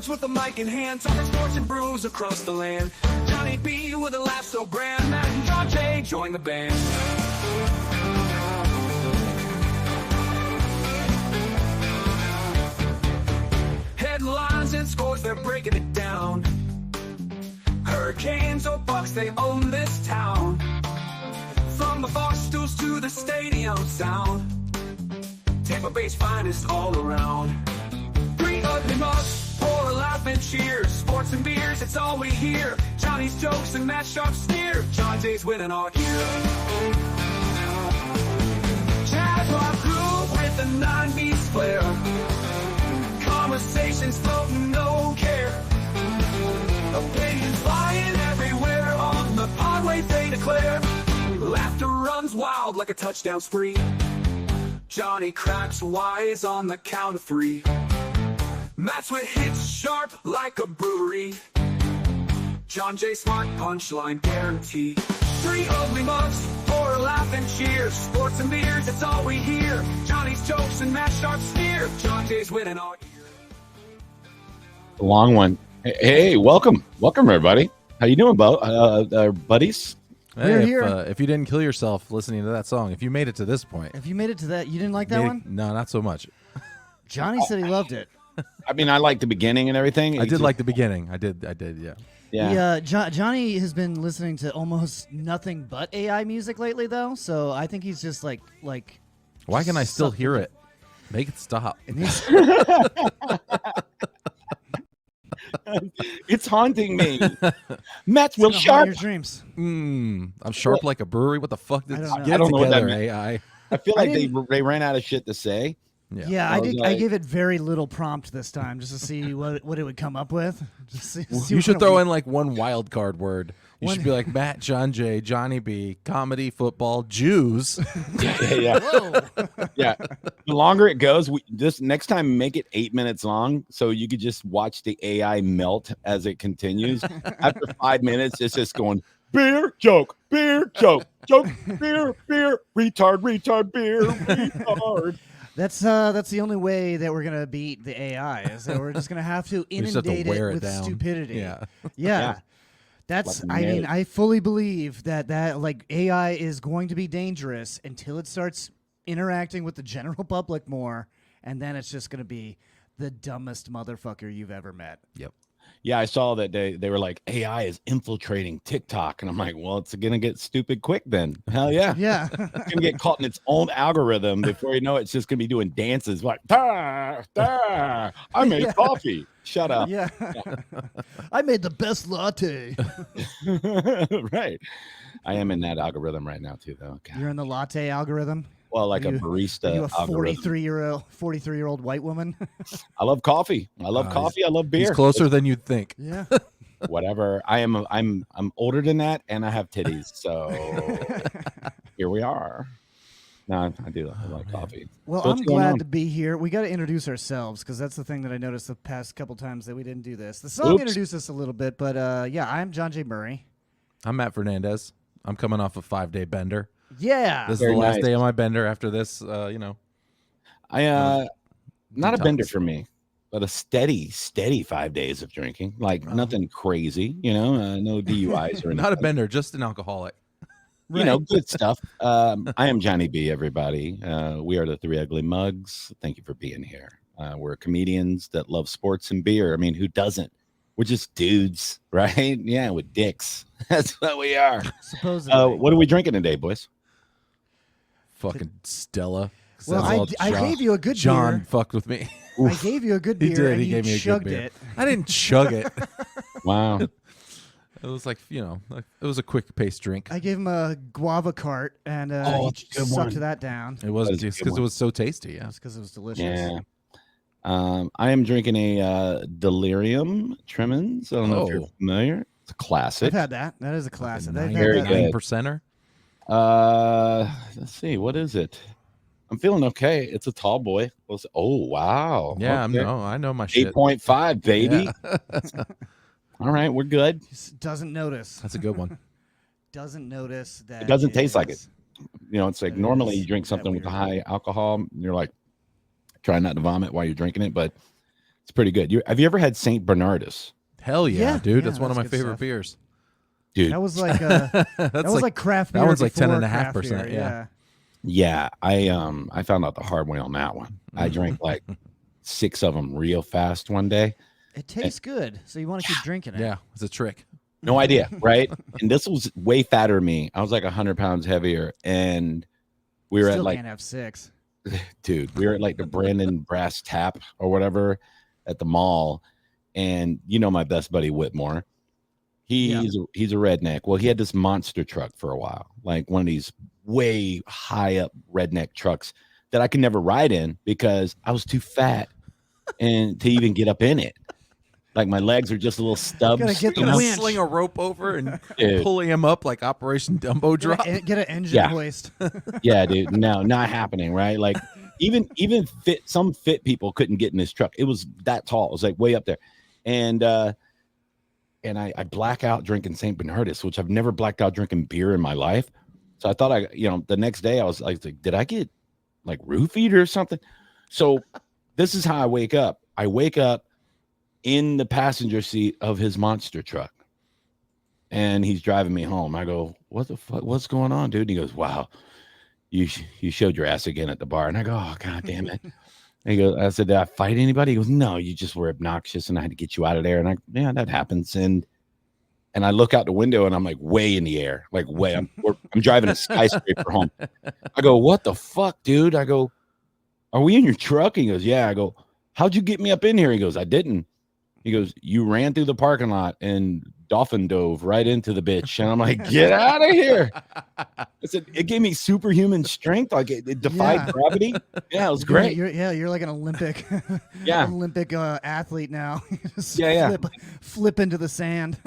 Dudes with a mic in hand, talking sports and brews across the land. Johnny B with a laugh so grand, Matt and John J join the band. Headlines and scores, they're breaking it down. Hurricanes or Bucks, they own this town. From the bar stools to the stadium sound, Tampa Bay's finest all around. Three ugly mugs, pour a laugh and cheers. Sports and beers, it's all we hear. Johnny's jokes and Matt Sharp's sneer. John Jay's winning all year. Jazz rock groove with the 90s flair. Conversations floating, no care. Opinions flying everywhere. On the podway they declare. Laughter runs wild like a touchdown spree. Johnny cracks wise on the count of three. Matt's with hits sharp like a brewery. John J smart punchline guarantee. Three ugly mugs, pour a laugh and cheers. Sports and beers, it's all we hear. Johnny's jokes and Matt Sharp's sneer. John Jay's winning all year. The long one. Hey, welcome everybody. How you doing, buddies? Hey, We're here. If you didn't kill yourself listening to that song, if you made it to this point, If you made it to that, you didn't like that one? No, not so much. Johnny said he loved it. I mean, I like the beginning and everything. I did like the beginning. I did. Yeah. Yeah. Johnny has been listening to almost nothing but AI music lately, though. So I think he's just like. Why can I still sucked hear into- it? Make it stop. And he's, It's haunting me. Matt's real gonna haunt sharp. your dreams. I'm sharp like a brewery. What the fuck did I this don't know. get I don't know what that together, means. AI? I feel like I they ran out of shit to say. Yeah, I was did. I like- gave it very little prompt this time, just to see what it would come up with. Just see You what should kind throw of- in like one wild card word. You should be like Matt, John J, Johnny B, comedy, football, Jews. Yeah. Whoa. Yeah. The longer it goes, just next time make it 8 minutes long so you could just watch the AI melt as it continues. After 5 minutes, it's just going beer joke, joke, beer, retard, beer, retard. That's the only way that we're gonna beat the AI. Is that we're just gonna have to We just have to inundate wear it it with down. stupidity. Yeah. Yeah. That's. Like I mean, nails. I fully believe that like AI is going to be dangerous until it starts interacting with the general public more, and then it's just gonna be the dumbest motherfucker you've ever met. Yep. Yeah, I saw that they were like AI is infiltrating TikTok, and I'm like, well, it's gonna get stupid quick then. Hell yeah, Yeah. it's gonna get caught in its own algorithm before you know it, it's just gonna be doing dances like da da. I made Yeah. coffee. Shut up. Yeah. I made the best latte. Right. I am in that algorithm right now too, though. God. You're in the latte algorithm. Well, like Are a you- barista Are you a algorithm. 43-year-old white woman? I love coffee. I love coffee. I love beer. He's closer than you'd think. Yeah. Whatever. I'm older than that, and I have titties. So here we are. No, I do. I like coffee. Well, So what's I'm going glad on? to be here. We got to introduce ourselves because that's the thing that I noticed the past couple times that we didn't do this. The song Oops. introduced us a little bit, but yeah, I'm John J. Murray. I'm Matt Fernandez. I'm coming off a 5-day bender. Yeah. This is Very the last nice. day of my bender. After this, I not a bender detox. for me, but a steady 5 days of drinking. Like nothing crazy, no DUIs or anything. not a bender, just an alcoholic. Good stuff. I am Johnny B, everybody. We are the Three Ugly Mugs. Thank you for being here. We're comedians that love sports and beer. I mean, who doesn't? We're just dudes, right? Yeah, with dicks. That's what we are. Supposedly. What are we drinking today, boys? Fucking Stella. well, That's all I John- gave you a good John beer. fucked with me. I gave you a good He beer, did. and He you gave me a good chugged beer. it. I didn't chug it. Wow. It was like, it was a quick paced drink. I gave him a guava cart, and Oh, he that's a good sucked one. that down. It was That is a just good because it one. was so tasty. Yeah. Just because it was delicious. Yeah. I am drinking a Delirium Tremens. I don't know if you're Oh. familiar. It's a classic. I've had that. That is a classic. I've had Very that. good. 9%er. Let's see. What is it? I'm feeling okay. It's a tall boy. Oh, wow. Yeah, Okay. I know my shit. 8.5, baby. Yeah. All right, we're good. Just doesn't notice. That's a good one. Doesn't notice that. It doesn't taste like it. is- It's like That normally is you drink that something with a weird. high alcohol, and you're like trying not to vomit while you're drinking it, but It's pretty good. Have you ever had Saint Bernardus? Hell yeah, Yeah, dude. yeah, That's one of my that's good favorite stuff. beers. Dude, That was like that was like craft beer. That one's like before 10.5%. craft beer, Yeah. yeah, I found out the hard way on that one. I drank like 6 of them real fast one day. It tastes good, so you want to keep drinking it. Yeah, it's a trick. No idea, right? And this was way fatter than me. I was like 100 pounds heavier, and we were Still at like, can't have 6. dude, we were at like the Brandon Brass Tap or whatever at the mall, and you know my best buddy Whitmore. He's a redneck. Well, he had this monster truck for a while, like one of these way high up redneck trucks that I could never ride in because I was too fat and to even get up in it. Like my legs are just a little stubs. Gotta get the You know, winch. sling a rope over and Dude. pulling him up like Operation Dumbo Drop. Get an engine Yeah. hoist. Yeah, dude. No, not happening, right? Like even some fit people couldn't get in this truck. It was that tall. It was like way up there. And I black out drinking St. Bernardus, which I've never blacked out drinking beer in my life. So I thought the next day I was like, did I get like roofied or something? So this is how I wake up. I wake up in the passenger seat of his monster truck, and he's driving me home. I go, what the fuck? What's going on, dude? And he goes, wow, you showed your ass again at the bar. And I go, oh, God damn it. And he goes, I said, did I fight anybody? He goes, no, you just were obnoxious and I had to get you out of there. And yeah, that happens. And I look out the window and I'm like way in the air, like way. I'm driving a skyscraper home. I go, what the fuck, dude? I go, are we in your truck? He goes, yeah. I go, how'd you get me up in here? He goes, I didn't. He goes, you ran through the parking lot and dolphin dove right into the bitch. And I'm like, get out of here. I said, it gave me superhuman strength. Like it defied gravity. Yeah, it was great. You're like an Olympic, Olympic athlete now. Just flip into the sand.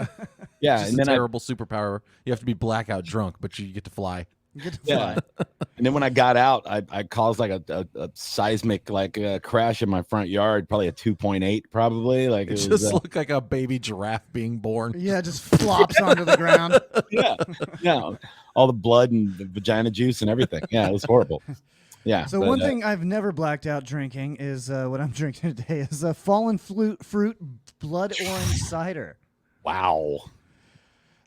Yeah, Just and a then terrible superpower. You have to be blackout drunk, but you get to fly. You get to fly. And then when I got out, I caused like a seismic crash in my front yard, probably a 2.8, probably. Like It it just was, looked like a baby giraffe being born. Yeah, just flops onto the ground. yeah, all the blood and the vagina juice and everything. Yeah, it was horrible. Yeah. So one thing I've never blacked out drinking is what I'm drinking today is a fallen fruit blood orange cider. Wow.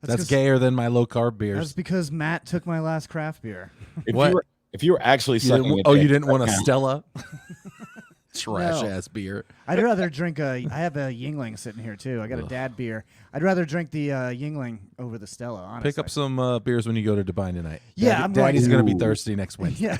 That's gayer than my low carb beers. That's because Matt took my last craft beer. If you were actually sucking it, you didn't want a now. Stella? Trash No. ass beer. I'd rather drink I have a Yingling sitting here too. I got a dad beer. I'd rather drink the Yingling over the Stella, honestly. Pick up some beers when you go to Dubai tonight. Yeah, I'm going Daddy's to. going to be thirsty next Wednesday. Yeah.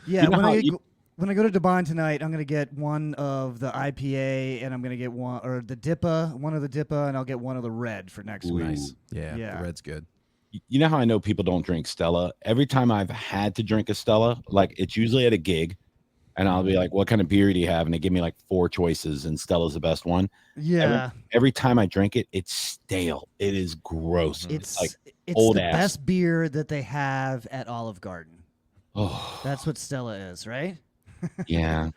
Yeah, You know when I go to Dubai tonight, I'm going to get one of the IPA and I'm going to get one of the Dippa, and I'll get one of the red for next week. Nice. Yeah, Yeah. the red's good. You know how I know people don't drink Stella? Every time I've had to drink a Stella, like it's usually at a gig, and I'll be like, what kind of beer do you have? And they give me like 4 choices, and Stella's the best one. Yeah. Every time I drink it, it's stale. It is gross. It's like it's old the ass. best beer that they have at Olive Garden. Oh, That's what Stella is, right? yeah.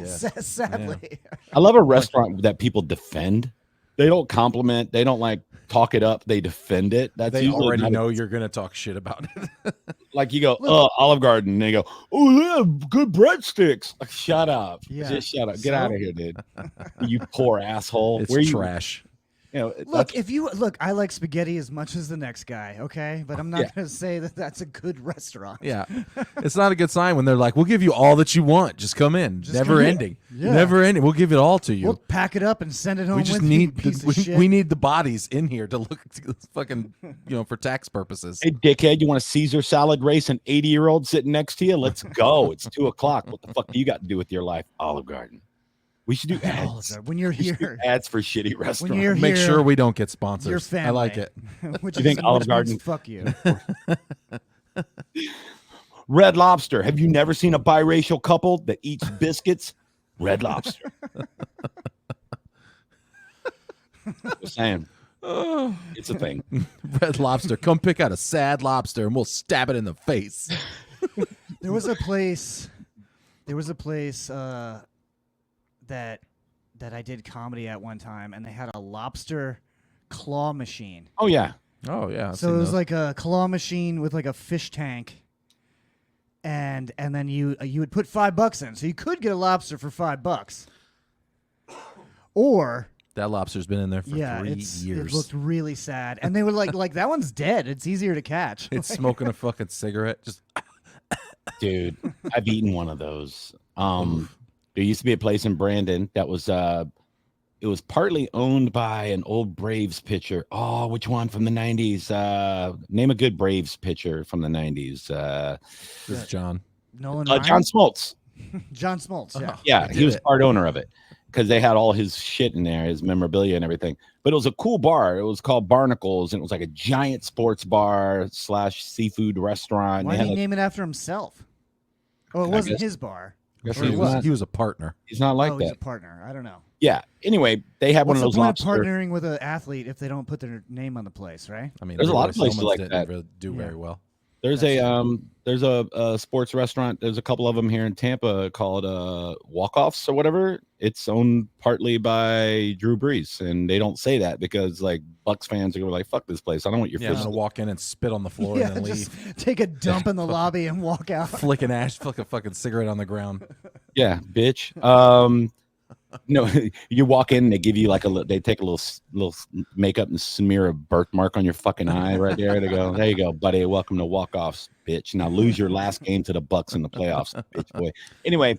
Sadly. I love a restaurant that people defend. They don't compliment. They don't like talk it up. They defend it. That's They usually already not know you're going to talk shit about it. like you go, Olive Garden, and they go, oh, they have good breadsticks. Like, shut up. Yeah. Just shut up. Get out of here, dude. You poor asshole. It's Where you, trash. you know, Look, I like spaghetti as much as the next guy, okay? But I'm not going to say that that's a good restaurant. Yeah. It's not a good sign when they're like, we'll give you all that you want. Just come in. Never come in. ending. Yeah. Never ending. We'll give it all to you. We'll pack it up and send it home We just with need you, piece of shit. we need the bodies in here to look fucking, for tax purposes. hey, dickhead, you want a Caesar salad race an 80-year-old sitting next to you? Let's go. It's 2:00. What the fuck do you got to do with your life? Olive Garden. We should do ads. When you're We should do here, ads for shitty restaurants. you're Make here, sure we don't get your sponsors. family. I like it. Which You think Olive which Garden- means fuck you. Red Lobster. Have you never seen a biracial couple that eats biscuits? Red Lobster. Just saying. It's a thing. Red Lobster. Come pick out a sad lobster and we'll stab it in the face. There was a place that I did comedy at one time, and they had a lobster claw machine. Oh, yeah. Oh, yeah. So it was like a claw machine with like a fish tank, and then you would put $5 in, so you could get a lobster for $5. Or That lobster's been in there for 3 it years. looked really sad, and they were like that one's dead. It's easier to catch. It's smoking a fucking cigarette. Just Dude, I've eaten one of those. There used to be a place in Brandon that was it was partly owned by an old Braves pitcher. Oh, which one from the 90s? Name a good Braves pitcher from the 90s. this is John. Nolan John Smoltz. John Smoltz. Yeah. Yeah, he was part owner of it because they had all his shit in there, his memorabilia and everything. But it was a cool bar. It was called Barnacles, and it was like a giant sports bar / seafood restaurant. Why did he name it after himself? Oh, it wasn't his bar. He was a partner. He's not like He's that. a partner. I don't know. Yeah. Anyway, they had What's one of those the point lobster. of partnering with an athlete if they don't put their name on the place, right? I mean, There's a lot of Leroy places Selmans like didn't that. really do very well. There's a sports restaurant. There's a couple of them here in Tampa called Walk-Offs or whatever. It's owned partly by Drew Brees, and they don't say that because like Bucks fans are like, "Fuck this place. I don't want your Yeah, I'm fish." gonna walk in and spit on the floor and then just leave. take a dump in the lobby and walk out. Flick a fucking cigarette on the ground. Yeah, bitch. No, you walk in, they give you like they take a little makeup and smear a birthmark on your fucking eye right there. They go, there you go, buddy. Welcome to Walk-Offs, bitch. Now lose your last game to the Bucks in the playoffs, bitch boy. Anyway,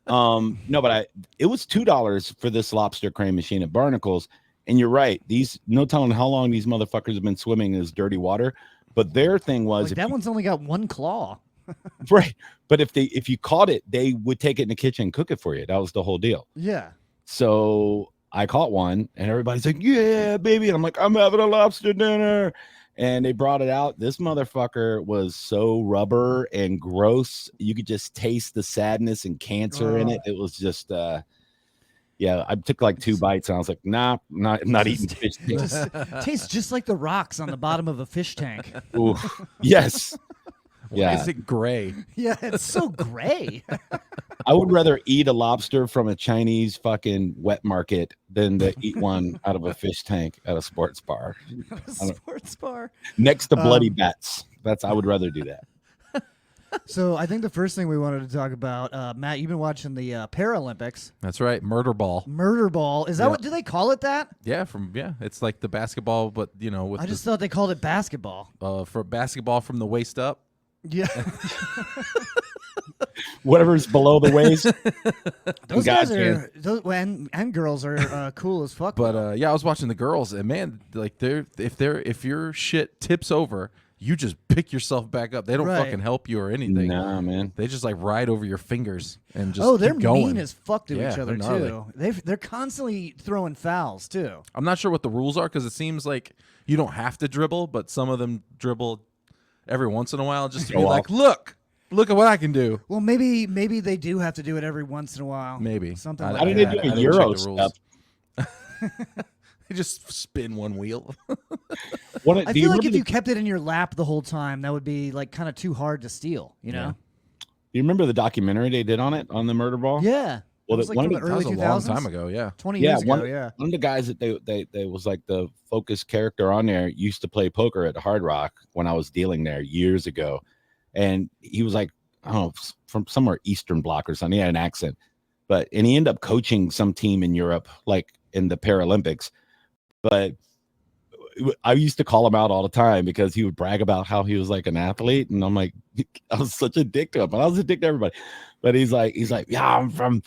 no, but it was $2 for this lobster crane machine at Barnacles, and you're right. No telling how long these motherfuckers have been swimming in this dirty water. But their thing was That one's only got one claw. right. But if you caught it, they would take it in the kitchen and cook it for you. That was the whole deal. Yeah. So I caught one, and everybody's like, "Yeah, baby!" And I'm like, "I'm having a lobster dinner." And they brought it out. This motherfucker was so rubber and gross. You could just taste the sadness and cancer in it. It was just, yeah. I took like 2 bites, and I was like, "Nah, not eating fish." Tastes just like the rocks on the bottom of a fish tank. Ooh, yes. Why Yeah. is it gray? Yeah, it's so gray. I would rather eat a lobster from a Chinese fucking wet market than to eat one out of a fish tank at a sports bar. Sports bar. Next to bloody bats. I would rather do that. So I think the first thing we wanted to talk about, Matt, you've been watching the Paralympics. That's right, murder ball. Murder ball. Is that what, do they call it that? Yeah, it's like the basketball, but with I just thought they called it basketball. for basketball from the waist up. Yeah. Whatever's below the waist. Those guys are, and girls are cool as fuck. But yeah, I was watching the girls, and man, like if your shit tips over, you just pick yourself back up. They don't fucking help you or anything. Nah, man. They just like ride over your fingers and just they're keep going. mean as fuck to Yeah, each other they're too. They're constantly throwing fouls too. I'm not sure what the rules are because it seems like you don't have to dribble, but some of them dribble every once in a while just to be like, look at what I can do. Well, maybe they do have to do it every once in a while. Maybe something I like How that. did they do a Euro stuff? They just spin one wheel. I feel like if you kept it in your lap the whole time, that would be like kind of too hard to steal. You know? Do you remember the documentary they did on the murder ball? Yeah. Well, it was like one from of the the- early That was a 2000s. long time ago. Yeah. 20 years ago. One of the guys that they was like the focus character on there used to play poker at the Hard Rock when I was dealing there years ago, and he was like, I don't know, from somewhere Eastern Bloc or something. He had an accent, and he ended up coaching some team in Europe, like in the Paralympics. But I used to call him out all the time because he would brag about how he was like an athlete, and I'm like, I was such a dick to him, but I was a dick to everybody. But he's like, yeah, I'm from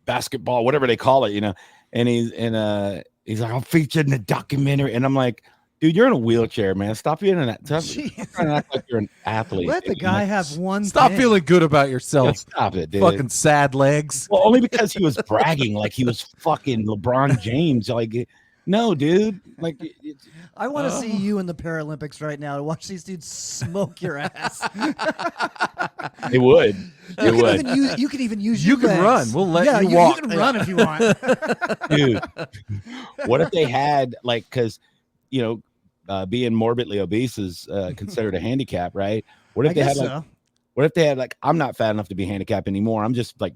basketball, whatever they call it, And he's like, I'm featured in the documentary, and I'm like, dude, you're in a wheelchair, man. Stop being an athlete. Stop trying to act like you're an athlete. Let the guy have one. Stop thing. feeling good about yourself. Yeah, stop it, dude. Fucking sad legs. Well, only because he was bragging like he was fucking LeBron James. Like, no, dude. Like, I want to see you in the Paralympics right now to watch these dudes smoke your ass. it would. It would. You can even use You your can legs. run. We'll let you walk. You can run if you want. Dude, what if they had because being morbidly obese is considered a handicap, right? What if they had what if they had like, I'm not fat enough to be handicapped anymore, I'm just like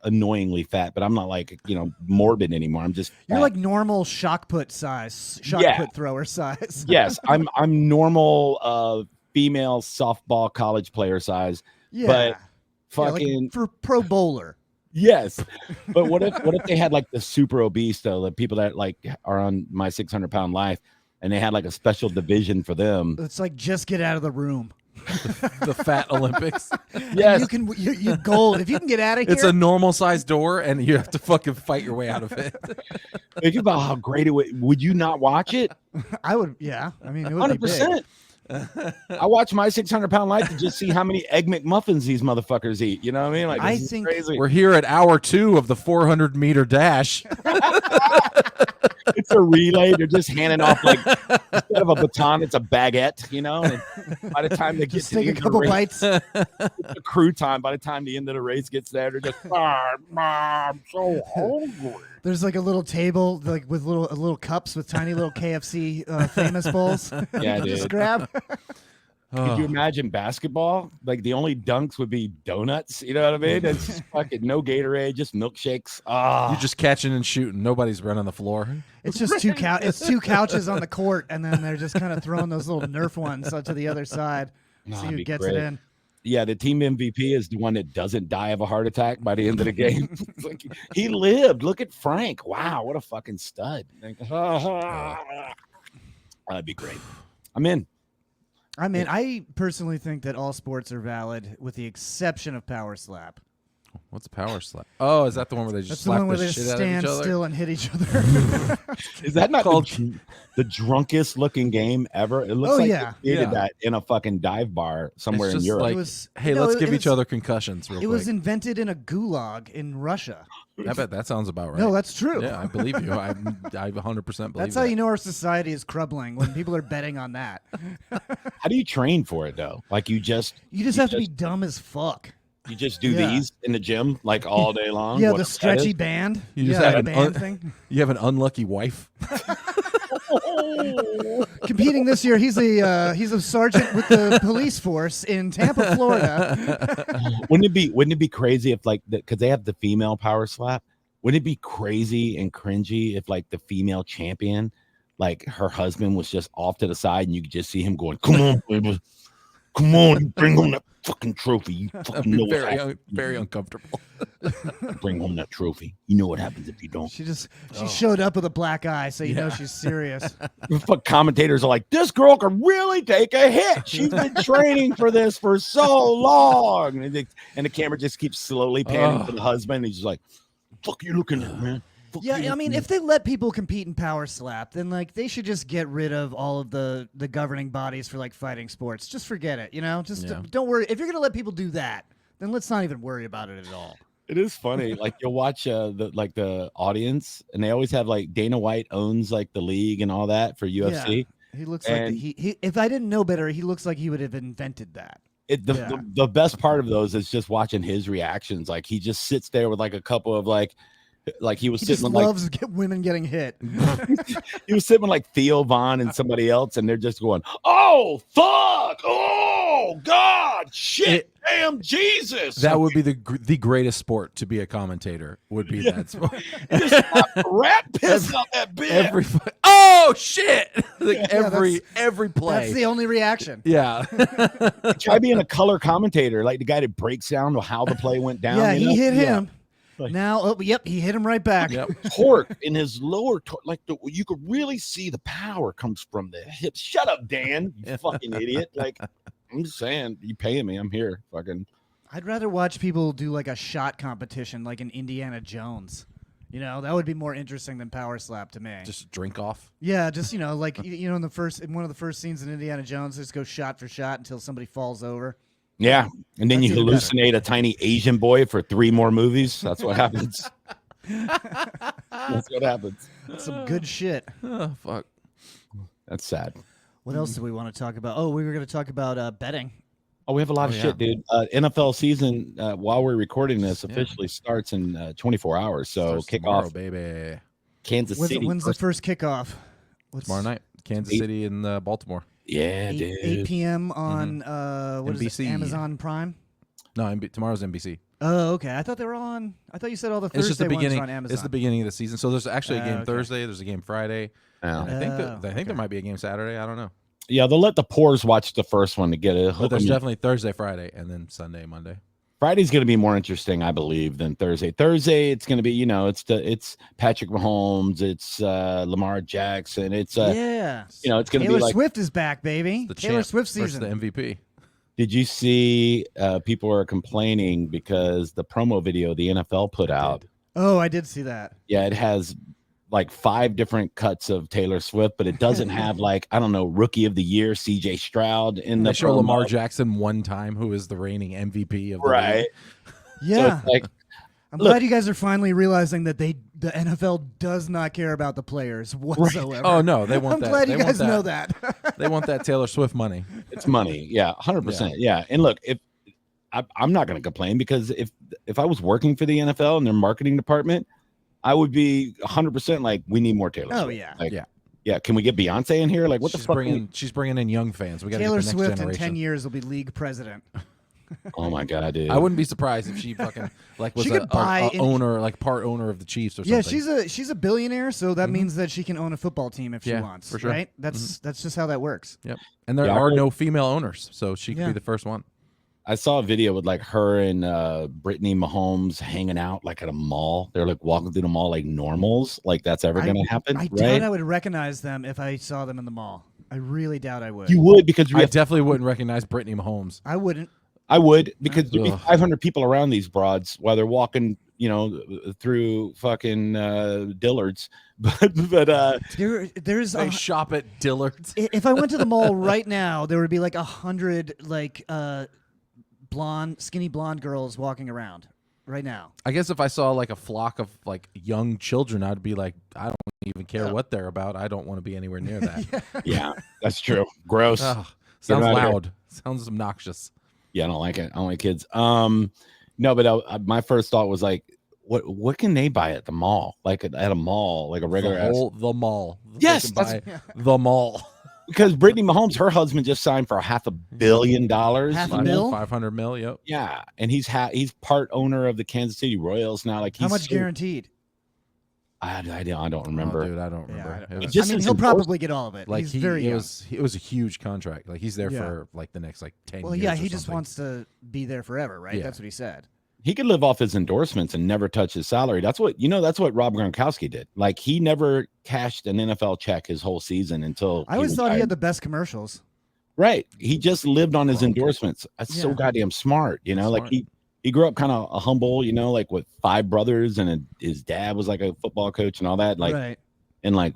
annoyingly fat, but I'm not like morbid anymore, I'm just fat. You're like normal shot put thrower size. Yes, I'm normal female softball college player size. Yeah. But Yeah, fucking like for pro bowler. Yes, but what if they had like the super obese though, the people that like are on My 600 Pound Life, and they had like a special division for them? It's like just get out of the room. The Fat Olympics. Yes, You gold if you can get out of here. It's a normal sized door, and you have to fucking fight your way out of it. think about how great it would you not watch it? I would. Yeah, I mean, it would be big. 100%. I watch My 600 Pound Life to just see how many Egg McMuffins these motherfuckers eat. You know what I mean? Like, I this is think crazy. We're here at hour 2 of the 400-meter dash. It's a relay. They're just handing off like instead of a baton, it's a baguette. You know, and by the time they get just to take the a end of couple the race, bites. it's the crew time. By the time the end of the race gets there, they're just I'm so hungry. There's like a little table, like with little cups with tiny little KFC famous bowls. Yeah, You just dude. grab. Could you imagine basketball? Like the only dunks would be donuts. You know what I mean? It's just fucking no Gatorade, just milkshakes. You're just catching and shooting. Nobody's running the floor. It's just two couches on the court, and then they're just kind of throwing those little Nerf ones to the other side. Nah, See it'd who be gets great. it in. Yeah, the team MVP is the one that doesn't die of a heart attack by the end of the game. It's like, he lived. Look at Frank. Wow, what a fucking stud. That'd be great. I'm in. I mean, I personally think that all sports are valid, with the exception of power slap. What's power slap? Oh, is that the one where they just That's the slap one where the they shit just out of stand each other? still and hit each other. Is that not Called- the drunkest looking game ever? It looks Oh, like yeah. they created Yeah. that in a fucking dive bar somewhere It's in just Europe. like, It was- hey, no, let's it give was- each other concussions real It quick. was invented in a gulag in Russia. I bet that sounds about right. No, that's true. Yeah, I believe you. I 100% believe That's how that. you know our society is crumbling, when people are betting on that. How do you train for it though? Like you just have to be dumb as fuck. you just do Yeah. these in the gym like all day long. Yeah, What the that stretchy is? band. You just yeah, have the an band thing. You have an unlucky wife. Competing this year, he's a sergeant with the police force in Tampa, Florida. Wouldn't it be crazy if like because they have the female power slap? Wouldn't it be crazy and cringy if like the female champion, like her husband was just off to the side and you could just see him going, "Come on, baby, come on, you bring home that fucking trophy. You That'd fucking be know what happens. very uncomfortable. Bring home that trophy. You know what happens if you don't." She showed up with a black eye, so you know Yeah. she's serious. But commentators are like, "This girl can really take a hit. She's been training for this for so long." And the camera just keeps slowly panning to the husband. He's just like, "Fuck you looking at, man." Fuck Yeah, you I mean, looking if they let people compete in power slap, then like they should just get rid of all of the governing bodies for like fighting sports. Just forget it, you know. Just Yeah. don't worry. If you're gonna let people do that, then let's not even worry about it at all. It is funny. Like you'll watch the audience, and they always have like Dana White owns like the league and all that for UFC. He looks like And- he. If I didn't know better, he looks like he would have invented that. Yeah. The best part of those is just watching his reactions. Like he just sits there with like a couple of like he was He sitting just with loves women getting hit. he was sitting with like Theo Vaughn and somebody else, and they're just going, "Oh fuck! Oh God! Shit! Damn Jesus!" That would be the greatest sport to be a commentator. Would be that sport. just slap the rat piss out that bitch. Oh shit! Like Yeah, every play. That's the only reaction. Yeah. Try being a color commentator, like the guy that breaks down how the play went down. Yeah, you he know? hit Yeah. him. Now, he hit him right back. Yep. Torque in his lower you could really see the power comes from the hips. Shut up, Dan, you fucking idiot. Like, I'm just saying, you paying me, I'm here. Fucking I'd rather watch people do like a shot competition, like in Indiana Jones. You know, that would be more interesting than power slap to me. Just drink off. Yeah, just like in one of the first scenes in Indiana Jones, just go shot for shot until somebody falls over. yeah. And then That's you even better. hallucinate a tiny Asian boy for 3 more movies. That's what happens. That's what happens. That's some good shit. Oh fuck. That's sad. What else do we want to talk about? Oh, we were going to talk about betting. Oh, we have a lot of shit, dude. NFL season, while we're recording this, officially starts in 24 hours. So Starts tomorrow, kickoff baby. Kansas City. When's the first kickoff? Tomorrow night, Kansas City and Baltimore. Yeah, 8 dude. p.m. on what is it, NBC. Amazon Prime? No, tomorrow's NBC. Oh, okay. I thought they were on. I thought you said all the It's Thursday just the beginning. ones were on Amazon. It's the beginning of the season. So there's actually a game okay. Thursday. There's a game Friday. Oh. And I think Oh, there might be a game Saturday. I don't know. Yeah, they'll let the poors watch the first one to get it. But there's definitely Thursday, Friday, and then Sunday, Monday. Friday's going to be more interesting, I believe, than Thursday. Thursday, it's going to be, it's Patrick Mahomes, it's Lamar Jackson, it's yeah, it's going to be Taylor like. Swift is back, baby. The Taylor champ Swift versus season. the MVP. Did you see people are complaining because the promo video the NFL put out? Oh, I did see that. Yeah, it has like 5 different cuts of Taylor Swift, but it doesn't have like, I don't know, Rookie of the Year, CJ Stroud in the They show promo. Lamar Jackson one time, who is the reigning MVP of the Right. league. Yeah. So it's like, I'm glad you guys are finally realizing that the NFL does not care about the players whatsoever. Oh no, they want I'm that. glad they you want guys that. know that. They want that Taylor Swift money. it's money. Yeah, 100%. Yeah. And look, if I'm not going to complain, because if I was working for the NFL and their marketing department, I would be 100% like, we need more Taylor Oh, Swift. yeah. Like, Yeah. yeah. Can we get Beyonce in here? Like, what she's the fuck? She's bringing in young fans. We got to get Taylor the next Swift in generation. 10 years will be league president. Oh my god, dude. I wouldn't be surprised if she fucking like was She a could buy owner, like part owner of the Chiefs or something. Yeah, she's a billionaire, so that means that she can own a football team if she Yeah, wants. for sure. Right? That's just how that works. Yep. And there Yeah, I are heard- no female owners, so she could Yeah. be the first one. I saw a video with like her and Brittany Mahomes hanging out like at a mall. They're like walking through the mall like normals. Like that's ever going to happen, I right? doubt I would recognize them if I saw them in the mall. I really doubt I would. You would, because I definitely wouldn't recognize Brittany Mahomes. I wouldn't. I would, because there'd be Ugh. 500 people around these broads while they're walking, through fucking Dillard's. But There's They shop at Dillard's. if I went to the mall right now, there would be like 100 like skinny blonde girls walking around right now. I guess if I saw like a flock of like young children, I'd be like, I don't even care what they're about. I don't want to be anywhere near that. yeah, that's true. Gross. Ugh, sounds out of here. loud. Sounds obnoxious. Yeah, I don't like it. I don't like kids. No, but my first thought was like, what can they buy at the mall? Like at a mall, like a regular ass. The mall. Yes, They can buy the mall. Because Brittany Mahomes, her husband just signed for $500 million. Half a mil? 500 mil. Yep. Yeah, and he's part owner of the Kansas City Royals now. Like, How he's much guaranteed? I don't remember. Oh, dude, I don't remember. Yeah, It was- Just I mean, his he'll endorsement- probably get all of it. like He's very young. it was a huge contract. Like he's there Yeah. for like the next like 10 Well, years. yeah, or he just something. wants to be there forever, right? Yeah. That's what he said. He could live off his endorsements and never touch his salary. That's what Rob Gronkowski did. Like, he never cashed an NFL check his whole season until I always thought he retired. had the best commercials. Right. He just lived on his endorsements. That's so Yeah. goddamn smart. Like Smart. he grew up kind of a humble, like with 5 brothers, and his dad was like a football coach and all that. Like, right. in like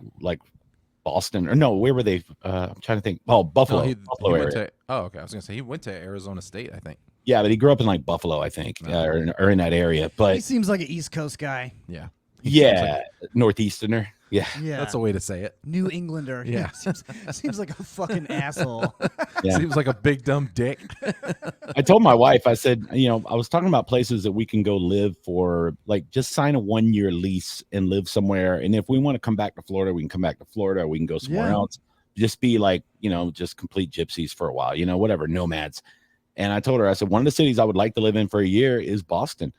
Boston, or no, where were they? I'm trying to think. Oh, Buffalo. No, he Buffalo went area. to. Oh, okay. I was gonna say he went to Arizona State. I think. Yeah, but he grew up in like Buffalo, I think, or in that area. He But seems like an East Coast guy. Yeah. yeah, Northeasterner. Yeah. Yeah. That's a way to say it. New Englander. Yeah. seems like a fucking asshole. Yeah. Seems like a big dumb dick. I told my wife, I said, I was talking about places that we can go live for, like, just sign a 1-year lease and live somewhere. And if we want to come back to Florida, we can come back to Florida, or we can go somewhere Yeah. else. Just be like, just complete gypsies for a while, whatever, nomads. And I told her, I said, one of the cities I would like to live in for a year is Boston.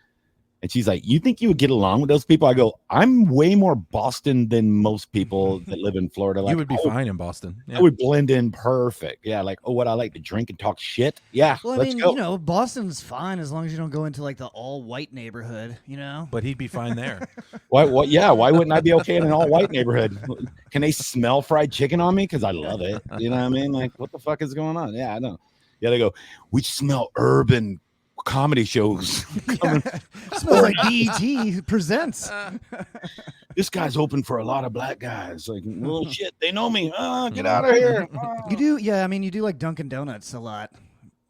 And she's like, you think you would get along with those people? I go, I'm way more Boston than most people that live in Florida. Like, You would be I fine in Boston. Yeah. I would blend in perfect. Yeah, like, what I like to drink and talk shit. Yeah, Well, I let's mean, go. Boston's fine as long as you don't go into like the all white neighborhood, But he'd be fine there. Why? Yeah, why wouldn't I be okay in an all-white neighborhood? Can they smell fried chicken on me? Because I love it. You know what I mean? Like, what the fuck is going on? Yeah, I know. Yeah, they go, we smell urban comedy shows. Smells like BET presents. This guy's open for a lot of black guys. Like, well, shit, they know me. Get out of here. You do, yeah. I mean, you do like Dunkin' Donuts a lot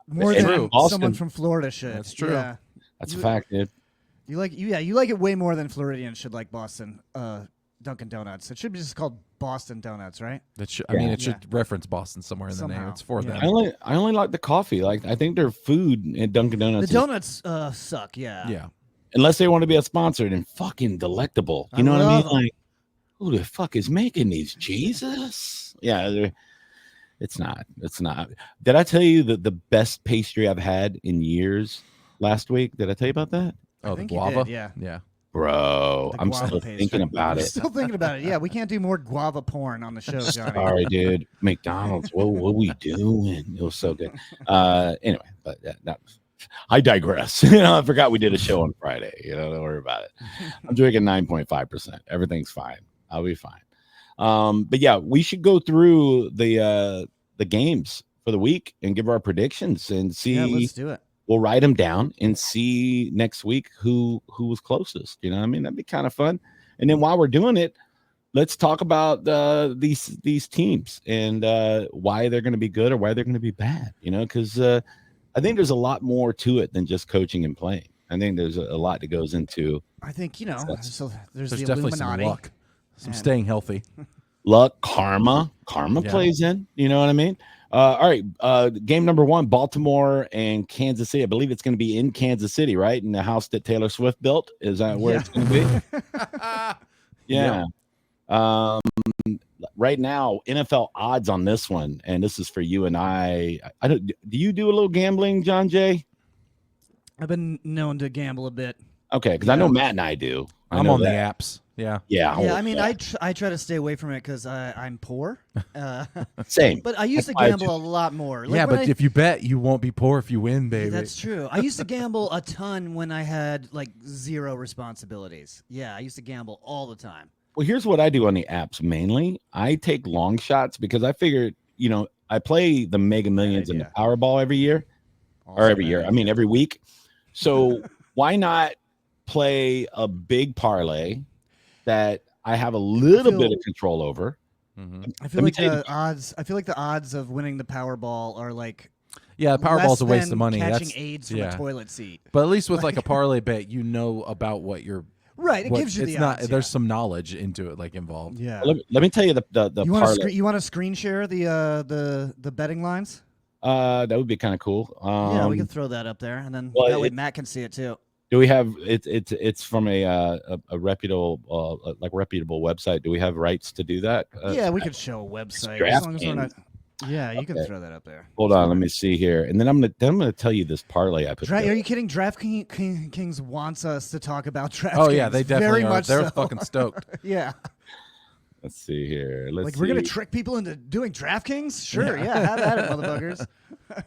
more It's than true. Boston. someone from Florida should. That's true. Yeah. That's a fact, dude. You like it way more than Floridians should like Boston Dunkin' Donuts. It should be just called Boston Donuts, right? That should, I mean, Yeah. it should reference Boston somewhere in the name. Somehow. It's for Yeah. them. I only like the coffee. Like, I think their food at Dunkin' The Donuts, donuts suck. Yeah. Yeah. unless they want to be a sponsor, and fucking delectable. You know what I love mean? Like, who the fuck is making these? Jesus. Yeah, it's not. It's not. Did I tell you that the best pastry I've had in years last week? Did I tell you about that? Oh, the think you guava. did, yeah. Yeah. Bro, The I'm guava still pastry. thinking about We're it. still thinking about it. Yeah, we can't do more guava porn on the show, Johnny. Sorry, dude. McDonald's. What we doing? It was so good. Anyway, but that was I digress. I forgot we did a show on Friday. Don't worry about it. I'm drinking 9.5%. Everything's fine. I'll be fine. But yeah, we should go through the games for the week and give our predictions and see. Yeah, let's do it. We'll write them down and see next week who was closest. You know what I mean? That'd be kind of fun. And then while we're doing it, let's talk about these teams and why they're going to be good or why they're going to be bad. Because I think there's a lot more to it than just coaching and playing. I think there's a lot that goes into. I think so. There's the definitely Illuminati. some luck, some staying healthy. Luck, karma plays in. You know what I mean? All right. Game number 1, Baltimore and Kansas City. I believe it's going to be in Kansas City, right? In the house that Taylor Swift built. Is that where it's going to be? Yeah. Right now, NFL odds on this one, and this is for you and I. Do you do a little gambling, John Jay? I've been known to gamble a bit. Okay, because I know Matt and I do. I'm on the apps. Yeah. Yeah. I mean, I try to stay away from it because I'm poor. Same. But I used to gamble a lot more. Yeah, but if you bet, you won't be poor if you win, baby. That's true. I used to gamble a ton when I had like 0 responsibilities. Yeah, I used to gamble all the time. Well, here's what I do on the apps mainly. I take long shots because I figured, I play the Mega Millions and the Powerball every year. Every week. So why not play a big parlay that I have a little bit of control over? Mm-hmm. I feel like the odds of winning the Powerball are like Powerball's a waste of money. Catching AIDS from a toilet seat. But at least with like a parlay bet, about what you're. Right, it gives you the odds. There's some knowledge into it, like involved. Yeah. Let me tell you the you want to screen share the betting lines? That would be kind of cool. Yeah, we can throw that up there, and then that way Matt can see it too. Do we have it's from a reputable reputable website? Do we have rights to do that? Yeah, we could show a website as long as we're not. Yeah, you can throw that up there. Hold on, let me see here, and then I'm gonna tell you this parlay I put. Are you kidding? DraftKings wants us to talk about DraftKings. Oh yeah, they definitely very are. Much They're so. fucking stoked. Yeah. Let's see here. We're gonna trick people into doing DraftKings? Sure, yeah, have at it, motherfuckers.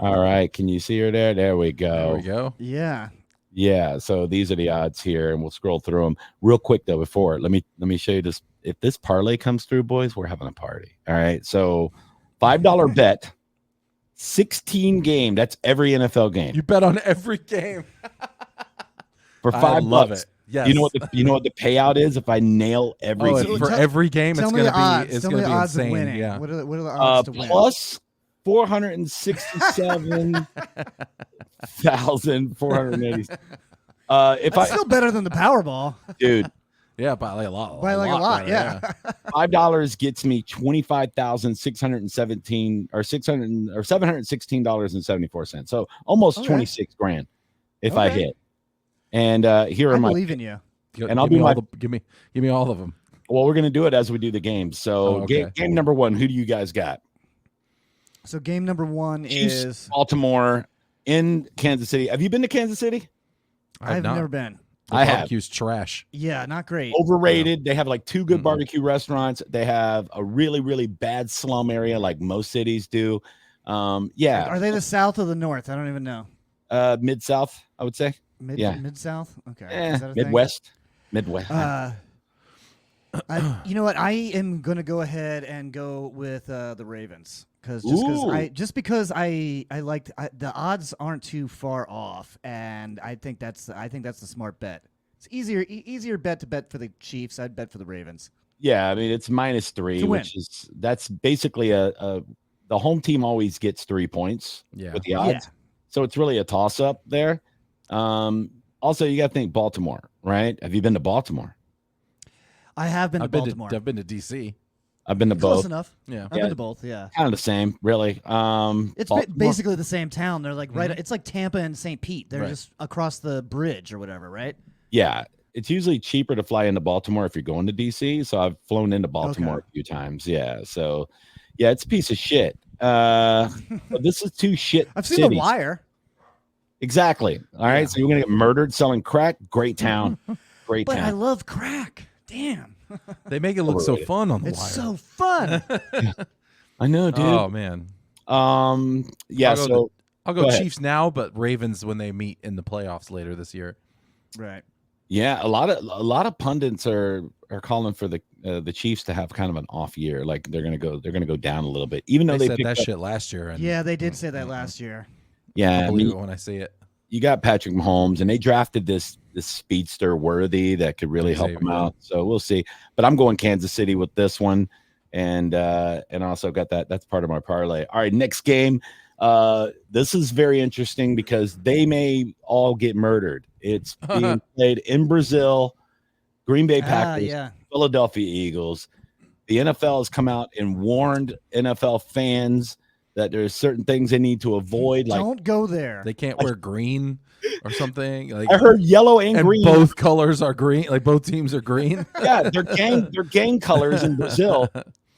All right, can you see her there? There we go. There we go. Yeah. Yeah, so these are the odds here, and we'll scroll through them real quick though. Before let me show you this. If this parlay comes through, boys, we're having a party. All right, so $5 bet. 16 game. That's every NFL game. You bet on every game for $5. I love it. Yes. You know what the payout is if I nail every game? For every game. It's going to be insane. Of winning. Yeah. What are the odds to win? Plus 467,480. That's still better than the Powerball, dude. Yeah, by like a lot. By like a lot, better, yeah. $5 gets me $25,617 or $716.74. So almost 26 grand if I hit. And here are I my. believe in you. And I'll do my. Give me all of them. Well, we're gonna do it as we do the games. So game number 1. Who do you guys got? So game number 1 Chiefs, is Baltimore in Kansas City. Have you been to Kansas City? I've never been. I have. Barbecue's trash. Yeah, not great. Overrated. They have like 2 good barbecue restaurants. They have a really, really bad slum area like most cities do. Yeah. Are they the South or the North? I don't even know. Mid-South, I would say. Mid-South? Okay. Is that a Midwest. thing? Midwest. You know what? I am going to go ahead and go with the Ravens. Because the odds aren't too far off, and I think that's the smart bet. It's easier bet to bet for the Chiefs. I'd bet for the Ravens. Yeah, I mean it's -3, which that's basically the home team always gets 3 points with the odds, so it's really a toss up there. Also, you got to think Baltimore, right? Have you been to Baltimore? I have been to Baltimore. I've been to DC. I've been to both. Close enough. Yeah, I've been to both. Yeah, kind of the same, really. It's basically the same town. They're like right. It's like Tampa and St. Pete. They're just across the bridge or whatever, right? Yeah, it's usually cheaper to fly into Baltimore if you're going to DC. So I've flown into Baltimore a few times. Yeah, so it's a piece of shit. But this is 2 shit. I've seen cities. The Wire. Exactly. All right, so you're gonna get murdered selling crack. Great town. Great town. But I love crack. Damn. They make it look so fun on The Wire. It's so fun. I know, dude. Oh man. Yeah. So I'll go Chiefs now, but Ravens when they meet in the playoffs later this year. Right. Yeah, a lot of pundits are calling for the Chiefs to have kind of an off year. Like they're gonna go down a little bit, even though They they said that up, shit last year. And, Yeah, they did say that last year. Yeah, I believe it when I see it. You got Patrick Mahomes, and they drafted this speedster Worthy that could really help them out. So we'll see. But I'm going Kansas City with this one, and also got that. That's part of my parlay. All right, next game. This is very interesting because they may all get murdered. It's being played in Brazil. Green Bay Packers, Philadelphia Eagles. The NFL has come out and warned NFL fans that there's certain things they need to avoid. Like, don't go there. They can't wear green or something. Like I heard yellow and green. Both colors are green. Like both teams are green. Yeah, they're gang colors in Brazil.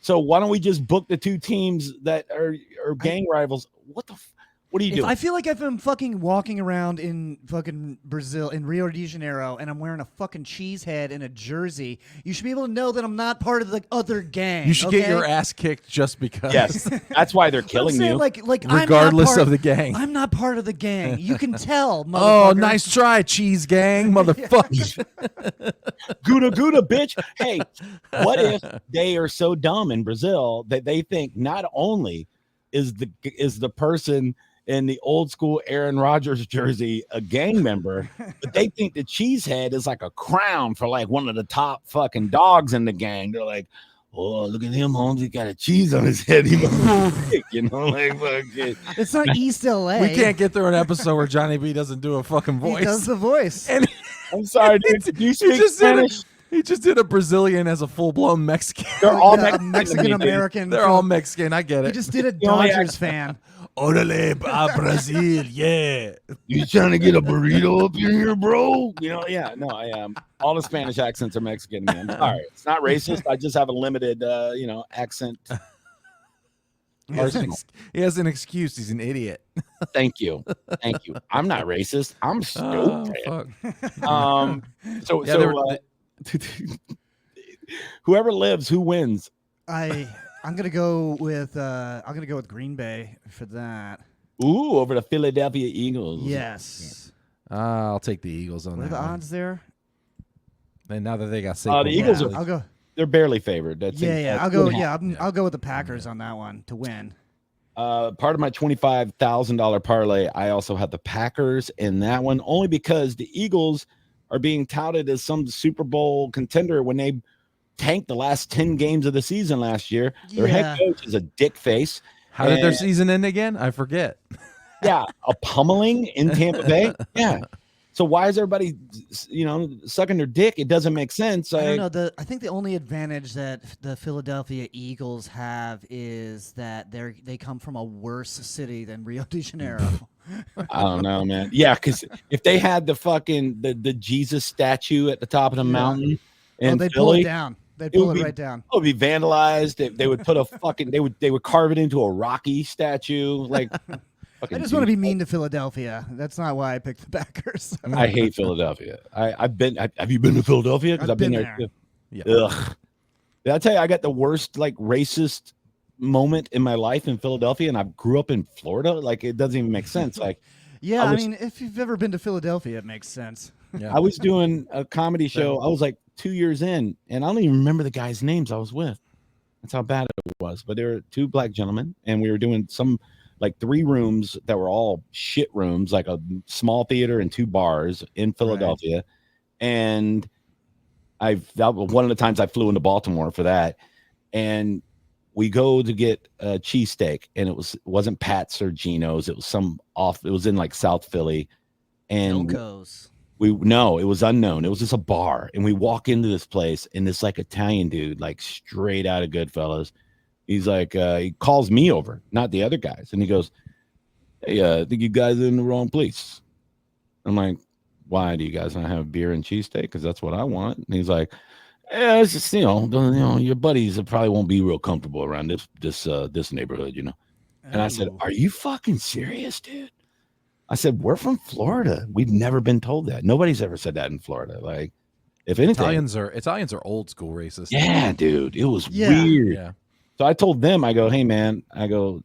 So why don't we just book the two teams that are gang rivals? What are you doing? I feel like if I'm fucking walking around in fucking Brazil, in Rio de Janeiro, and I'm wearing a fucking cheese head and a jersey, you should be able to know that I'm not part of the other gang. You should get your ass kicked just because. Yes, that's why they're killing you. Like regardless of the gang. I'm not part of the gang. You can tell, motherfucker. Oh, nice try, cheese gang, motherfucker. Gouda, bitch. Hey, what if they are so dumb in Brazil that they think not only is the person in the old school Aaron Rodgers jersey a gang member, but they think the cheesehead is like a crown for like one of the top fucking dogs in the gang. They're like, oh, look at him, Holmes. He got a cheese on his head. He must be sick, you know, like fucking. It's not East LA. We can't get through an episode where Johnny B doesn't do a fucking voice. He does the voice. And I'm sorry, dude. Do you speak Spanish? He just did a Brazilian as a full-blown Mexican. They're all Mexican American. They're all Mexican. I get it. He just did a Dodgers fan. Orale a Brazil, yeah. You trying to get a burrito up in here, bro? You know, yeah. No, I am. All the Spanish accents are Mexican, man. All right, it's not racist. I just have a limited, accent. He has an excuse. He's an idiot. Thank you. I'm not racist. I'm stupid. Whoever lives, who wins? I'm gonna go with Green Bay for that. Ooh, over the Philadelphia Eagles. Yes. I'll take the Eagles on what that. What are the odds there? And now that they got Saquon, the Eagles I'll go. They're barely favored. I'll go. Yeah, I'll go with the Packers on that one to win. Part of my $25,000 parlay, I also have the Packers in that one, only because the Eagles are being touted as some Super Bowl contender when they tanked the last 10 games of the season last year. Their head coach is a dick face. How did their season end again? I forget. Yeah, a pummeling in Tampa Bay. Yeah. So why is everybody, sucking their dick? It doesn't make sense. I don't know. I think the only advantage that the Philadelphia Eagles have is that they come from a worse city than Rio de Janeiro. I don't know, man. Yeah, because if they had the fucking the Jesus statue at the top of the mountain, and they'd pull it down. They'd pull it right down. It would be vandalized. They would put a fucking. They would carve it into a Rocky statue. Like, I just want to be mean to Philadelphia. That's not why I picked the Packers. I hate Philadelphia. I've been. Have you been to Philadelphia? Because I've been there too. Yeah. Ugh. Did I tell you I got the worst racist moment in my life in Philadelphia, and I grew up in Florida? Like, it doesn't even make sense. Like, yeah, I mean, if you've ever been to Philadelphia, it makes sense. Yeah. I was doing a comedy show. I was like 2 years in, and I don't even remember the guys' names I was with. That's how bad it was. But there were two black gentlemen, and we were doing some 3 rooms that were all shit rooms, like a small theater and 2 bars in Philadelphia. Right. And that was one of the times I flew into Baltimore for that. And we go to get a cheesesteak, and it wasn't Pat's or Geno's. It was it was in South Philly. And no, it was unknown. It was just a bar. And we walk into this place, and this Italian dude, straight out of Goodfellas. He's he calls me over, not the other guys. And he goes, hey, I think you guys are in the wrong place. I'm like, why do you guys not have beer and cheesesteak? Because that's what I want. And he's like, yeah, it's just, your buddies probably won't be real comfortable around this neighborhood, And I said, are you fucking serious, dude? I said, we're from Florida. We've never been told that. Nobody's ever said that in Florida. If anything. Italians are old school racist. Yeah, dude. It was weird. Yeah. So I told them, I go, hey, man, I go,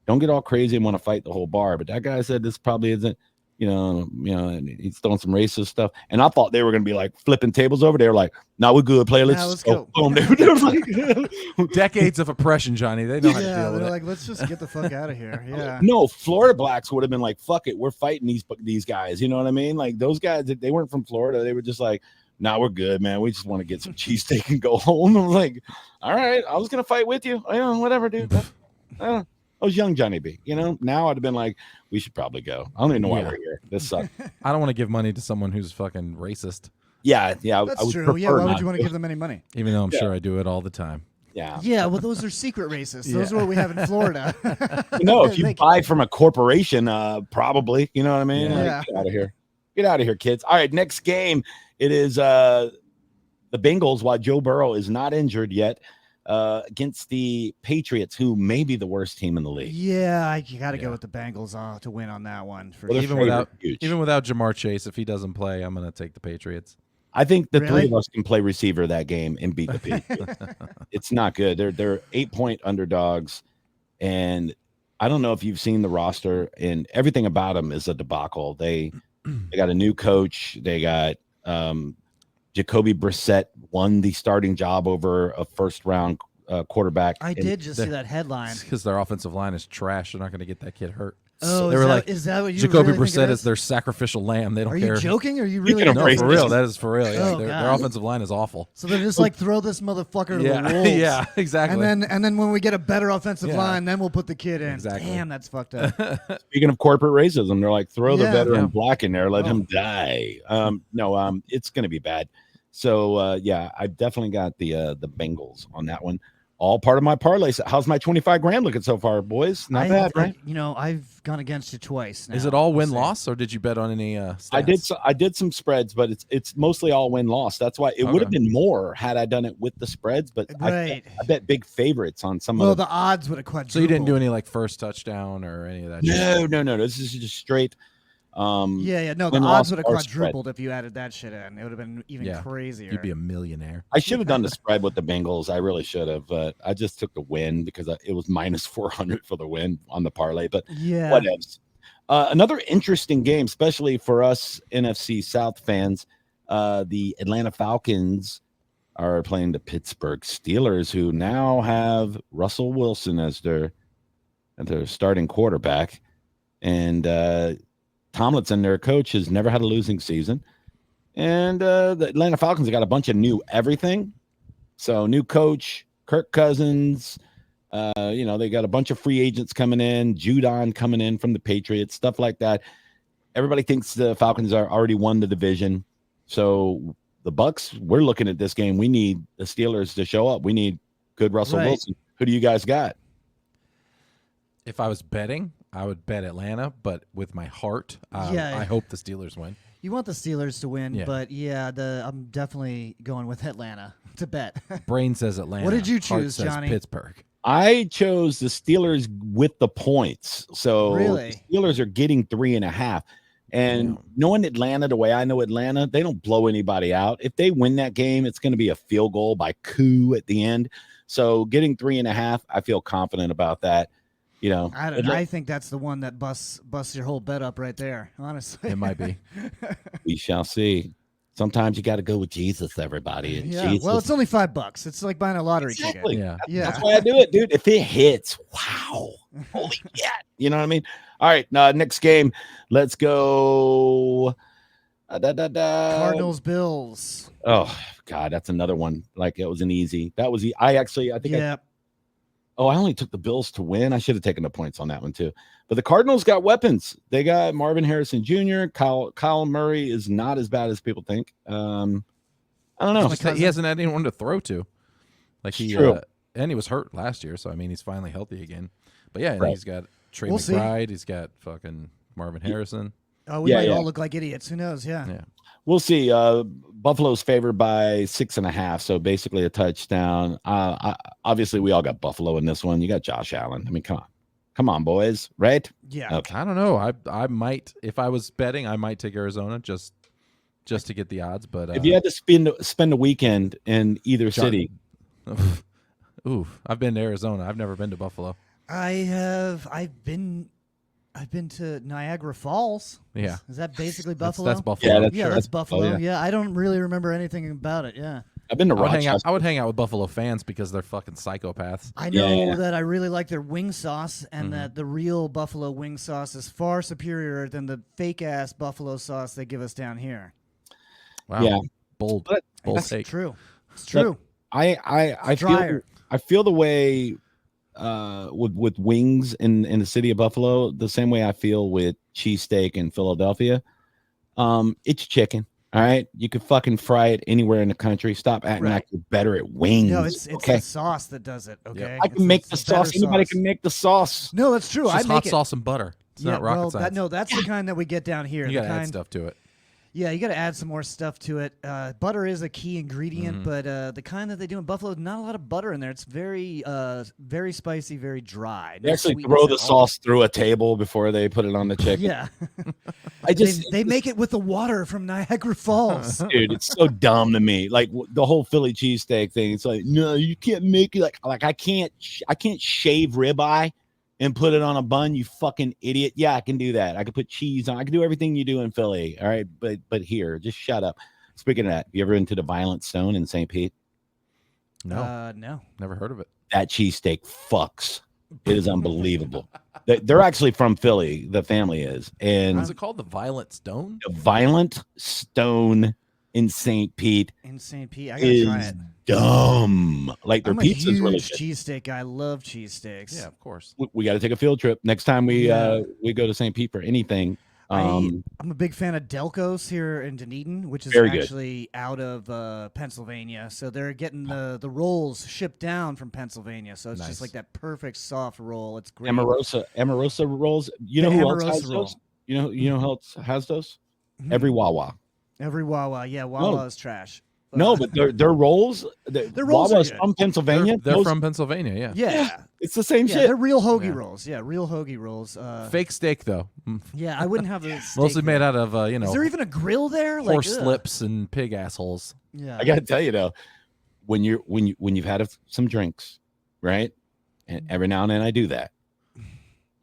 don't get all crazy and want to fight the whole bar. But that guy said this probably isn't, and he's throwing some racist stuff. And I thought they were going to be like flipping tables over. They were like, "No, we're good. Play. Let's go." Boom. They were like, Decades of oppression, Johnny. They know how to Yeah, deal with they're it. like, let's just get the fuck out of here. Yeah. No, Florida blacks would have been like, "Fuck it, we're fighting these guys." You know what I mean? Like those guys, they weren't from Florida. They were just like, "Nah, we're good, man. We just want to get some cheesesteak and go home." I was like, "All right, I was gonna fight with you. Whatever, dude." I was young Johnny B. Now I'd have been like, we should probably go. I don't even know why we're here. This sucks. I don't want to give money to someone who's fucking racist. Yeah. That's I would true. Yeah, prefer why would not you want to to. give them any money? Even though I'm sure I do it all the time. Yeah. Yeah, well, those are secret racists. Those are what we have in Florida. No, if you buy from a corporation, probably. You know what I mean? Yeah. Get out of here. Get out of here, kids. All right, next game. It is the Bengals, while Joe Burrow is not injured yet, against the Patriots, who may be the worst team in the league. Yeah, I got to go with the Bengals to win on that one. Well, Even without Jamar Chase, if he doesn't play, I'm going to take the Patriots. I think the Really? three of us can play receiver that game and beat the Patriots. It's not good. They're 8-point underdogs, and I don't know if you've seen the roster, and everything about them is a debacle. They got a new coach. They got Jacoby Brissett won the starting job over a first-round quarterback. I did just see that headline. Because their offensive line is trash. They're not going to get that kid hurt. Oh, they were like, is that what you Jacoby really think Brissett it is their sacrificial lamb. They don't Are care. you joking? Or are you really? Speaking of No, racist. for real. That is for real. Yeah, Oh, their God. offensive line is awful. So they're just like throw this motherfucker to Yeah, the wolves. yeah, exactly. And then when we get a better offensive Yeah. line, then we'll put the kid in. Exactly. Damn, that's fucked up. Speaking of corporate racism, they're like, throw the Yeah. veteran Yeah. black in there, let him die. It's going to be bad. So, I definitely got the Bengals on that one. All part of my parlay. How's my 25 grand looking so far, boys? Not bad, right? I've gone against you twice now. Is it all We'll see. win-loss, or did you bet on any stats? I did some spreads, but it's mostly all win-loss. That's why it would have been more had I done it with the spreads, but Right. I bet big favorites on some Well, of the odds would have quadrupled. So you didn't do any like first touchdown or any of that? shit? No. This is just straight. Yeah. No, the win-loss odds would have or spread. quadrupled if you added that shit in. It would have been even Yeah. crazier. You'd be a millionaire. I should have done the spread with the Bengals. I really should have, but I just took the win because it was minus 400 for the win on the parlay. But Yeah. whatevs. Another interesting game, especially for us NFC South fans. The Atlanta Falcons are playing the Pittsburgh Steelers, who now have Russell Wilson as their starting quarterback, and Tomlinson, their coach, has never had a losing season. And the Atlanta Falcons have got a bunch of new everything. So new coach, Kirk Cousins. They got a bunch of free agents coming in, Judon coming in from the Patriots, stuff like that. Everybody thinks the Falcons are already won the division. So the Bucks, we're looking at this game. We need the Steelers to show up. We need good Russell Right. Wilson. Who do you guys got? If I was betting, I would bet Atlanta, but with my heart, Yeah. I hope the Steelers win. You want the Steelers to win, Yeah. but I'm definitely going with Atlanta to bet. Brain says Atlanta. What did you Heart choose, says Johnny? Pittsburgh. I chose the Steelers with the points. So Really? the Steelers are getting 3.5. And knowing Atlanta the way I know Atlanta, they don't blow anybody out. If they win that game, it's going to be a field goal by coup at the end. So getting 3.5, I feel confident about that. I think that's the one that busts your whole bet up right there. Honestly, It might be. We shall see. Sometimes you got to go with Jesus, everybody. And yeah. Jesus, Well, it's only $5. It's like buying a lottery exactly. ticket. Yeah. Yeah. That's why I do it, dude. If it hits, wow, holy shit! You know what I mean? All right, next game. Let's go. Cardinals, Bills. Oh God, that's another one. Like it was an easy. That was I think. Yeah. I only took the Bills to win. I should have taken the points on that one too. But the Cardinals got weapons. They got Marvin Harrison Jr. Kyle Murray is not as bad as people think. I don't know. He hasn't had anyone to throw to. Like True. And he was hurt last year, so I mean he's finally healthy again. But yeah, and Right. he's got Trey We'll see. McBride, he's got fucking Marvin Harrison. Oh, we Yeah, might yeah. all look like idiots. Who knows? Yeah. Yeah. We'll see. Buffalo's favored by 6.5, so basically a touchdown. Obviously, we all got Buffalo in this one. You got Josh Allen. I mean, come on, boys, right? Yeah. Okay. I don't know. I might, if I was betting, I might take Arizona just to get the odds. But If you had to spend a weekend in either city, Ooh, I've been to Arizona. I've never been to Buffalo. I've been to Niagara Falls. Yeah. Is that basically Buffalo? That's Buffalo. Yeah, that's- Yeah, Sure. that's Buffalo. yeah. yeah, I don't really remember anything about it. Yeah. I've been to I would, Rochester. I would hang out with Buffalo fans because they're fucking psychopaths. I Yeah, know yeah. that I really like their wing sauce, and Mm-hmm. that the real buffalo wing sauce is far superior than the fake ass buffalo sauce they give us down here. Wow. Yeah. Bold. But Bold That's take. true. It's true. I drier. feel the way with wings in the city of Buffalo the same way I feel with cheesesteak in Philadelphia. It's chicken. All right, you could fucking fry it anywhere in the country. Stop acting Right. like you're better at wings. No, it's okay. the sauce that does it. Okay, I can make the It's better sauce. Anybody can make the sauce. No, that's true. It's I just make hot it. sauce and butter. It's not rocket well, science. that's the kind that we get down here. You the got to add kind, stuff to it. Yeah, you got to add some more stuff to it. Butter is a key ingredient, but the kind that they do in Buffalo, not a lot of butter in there. It's very, very spicy, very dry. They No actually sweetness throw at the all. sauce through a table before they put it on the chicken. Yeah, I just they make it with the water from Niagara Falls. dude, it's so dumb to me. Like the whole Philly cheesesteak thing. It's like, no, you can't make it like I can't shave ribeye and put it on a bun. You fucking idiot. Yeah, I can do that. I can put cheese on. I can do everything you do in Philly. All right, but here, just shut up. Speaking of that, you ever been to the Violent Stone in St. Pete? No, No. never heard of it. That cheesesteak fucks. It is unbelievable. They're actually from Philly. The family is, and What's it called? The Violent Stone? the Violent Stone in St. Pete In St. Pete, I gotta try is it. dumb. Like their I'm a pizza is really huge good. cheesesteak guy. I love cheesesteaks. Yeah, of course. We got to take a field trip next time we Yeah. go to St. Pete for anything. I'm a big fan of Delco's here in Dunedin, which is Very good. actually out of Pennsylvania. So they're getting the rolls shipped down from Pennsylvania. So it's Nice. just like that perfect soft roll. It's great. Amorosa rolls. You The know who else Amorosa has roll. those? You know who else has those? Mhm. Every Wawa. Every Wawa. Yeah, Wawa is trash. No, but their rolls. Their rolls are Wawa's good. from Pennsylvania. They're Those- from Pennsylvania, yeah. Yeah. It's the same Yeah, shit. they're real hoagie Yeah. rolls. Yeah, real hoagie rolls. Fake steak, though. Yeah, I wouldn't have the steak Mostly there. made out of, Is there even a grill there? horse ugh. lips and pig assholes. Yeah. I got to tell you though, when you've had some drinks, right? And every now and then I do that.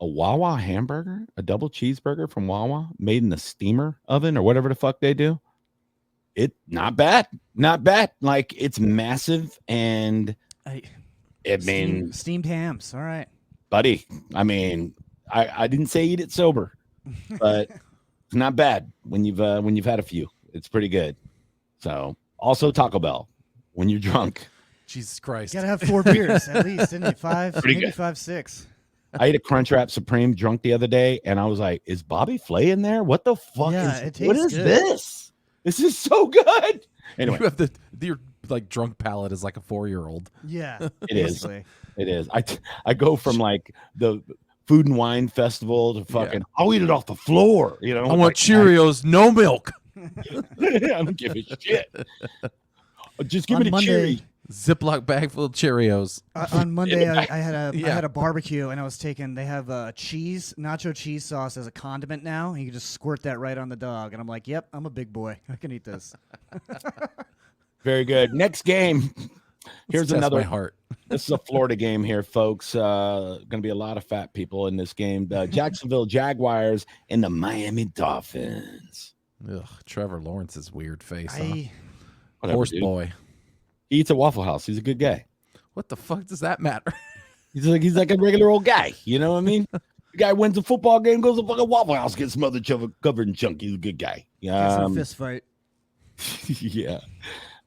A Wawa hamburger, a double cheeseburger from Wawa, made in the steamer oven or whatever the fuck they do. It not bad. Like it's massive and Steamed hams. All right. buddy, I mean, I didn't say eat it sober, but it's not bad when you've had a few. It's pretty good. So also Taco Bell when you're drunk. Jesus Christ. Gotta have 4 beers at least, didn't you? 5, Pretty maybe good. 5, 6. I ate a Crunchwrap Supreme drunk the other day, and I was like, "Is Bobby Flay in there? What the fuck Yeah, is? it What tastes is good. this? This is so good." Anyway, You have your like drunk palate is like a 4-year-old. Yeah. It is. basically. it is. I go from like the Food and Wine Festival to fucking. I'll eat it off the floor. You know. I want like, Cheerios, no milk. I don't give a shit. Just give On me the Monday- cherry. Ziploc bag full of Cheerios. On Monday, I had a I Yeah. had a barbecue, and I was taking. They have nacho cheese sauce as a condiment now. And you can just squirt that right on the dog, and I'm like, "Yep, I'm a big boy. I can eat this." Very good. Next game. Here's Test another my heart. This is a Florida game here, folks. Going to be a lot of fat people in this game. Jacksonville Jaguars and the Miami Dolphins. Ugh, Trevor Lawrence's weird face. Whatever, Horse dude. boy. He eats at Waffle House. He's a good guy. What the fuck does that matter? He's like a regular old guy. You know what I mean? The guy wins a football game, goes to fucking Waffle House, gets smothered, covered in chunk. He's a good guy. Fist fight. Yeah.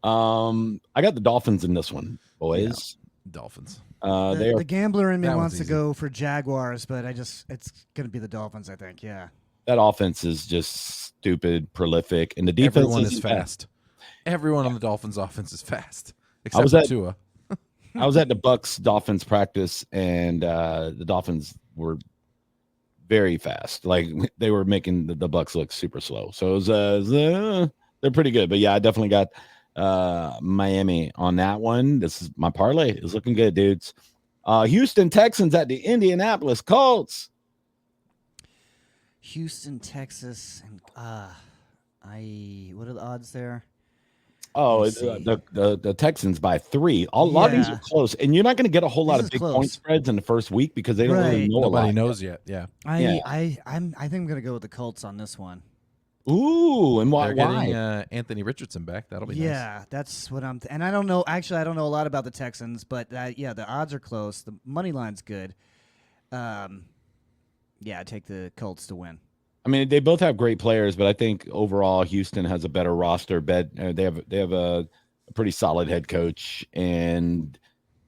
I got the Dolphins in this one, boys. Dolphins. They The, are the gambler in me That wants one's to easy. go for Jaguars, but it's gonna be the Dolphins. I think. Yeah. that offense is just stupid, prolific, and the defense Everyone is isn't fast. Everyone on the Dolphins offense is fast. I was Except for at- Tua. I was at the Bucks Dolphins practice, and the Dolphins were very fast. Like they were making the Bucks look super slow. So it was, they're pretty good. But yeah, I definitely got Miami on that one. This is my parlay. It's looking good, dudes. Houston Texans at the Indianapolis Colts. Houston, Texas, and what are the odds there? Oh, Let me see. the Texans by 3. A lot of these Yeah. are close, and you're not going to get a whole lot This of is big close. point spreads in the first week because they don't really Right. know a Nobody lot knows yet. Yeah. Yeah. I think I'm gonna go with the Colts on this one. yet. Ooh, and They're getting why? Anthony Richardson back. That'll be nice. Yeah, that's what I'm. And I don't know. Actually, I don't know a lot about the Texans, but yeah, the odds are close. The money line's good. Yeah, I take the Colts to win. I mean, they both have great players, but I think overall Houston has a better roster. They have a pretty solid head coach, and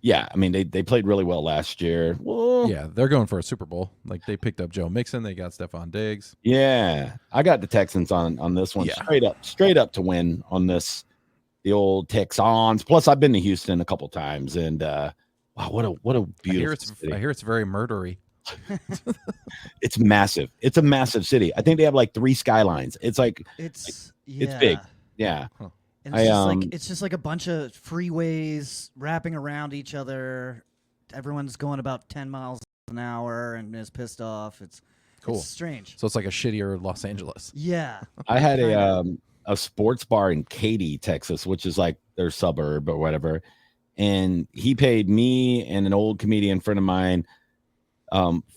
yeah, I mean they played really well last year. Well, Yeah, they're going for a Super Bowl. Like they picked up Joe Mixon, they got Stephon Diggs. yeah, I got the Texans on this one Yeah. straight up to win on this. The old Texans. Plus, I've been to Houston a couple times, and wow, what a beautiful city. I hear it's very murdery. It's massive. It's a massive city. I think they have like 3 skylines. It's like It's it's big. Yeah. And I, it's just like a bunch of freeways wrapping around each other. Everyone's going about 10 miles an hour and is pissed off. It's Cool. It's strange. So it's like a shittier Los Angeles. Yeah. I had Kinda. a sports bar in Katy, Texas, which is like their suburb or whatever. And he paid me and an old comedian friend of mine,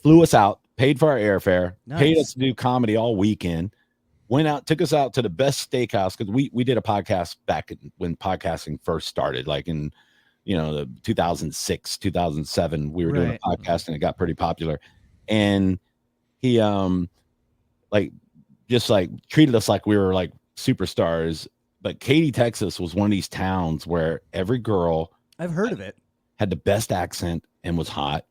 flew us out, paid for our airfare, paid Nice. us to do comedy all weekend, went out, took us out to the best steakhouse because we did a podcast when podcasting first started, like in the 2006, 2007. We were doing a Right. podcast and it got pretty popular. And he just treated us like we were like superstars. But Katy, Texas was one of these towns where every girl I've heard of it. had the best accent and was hot.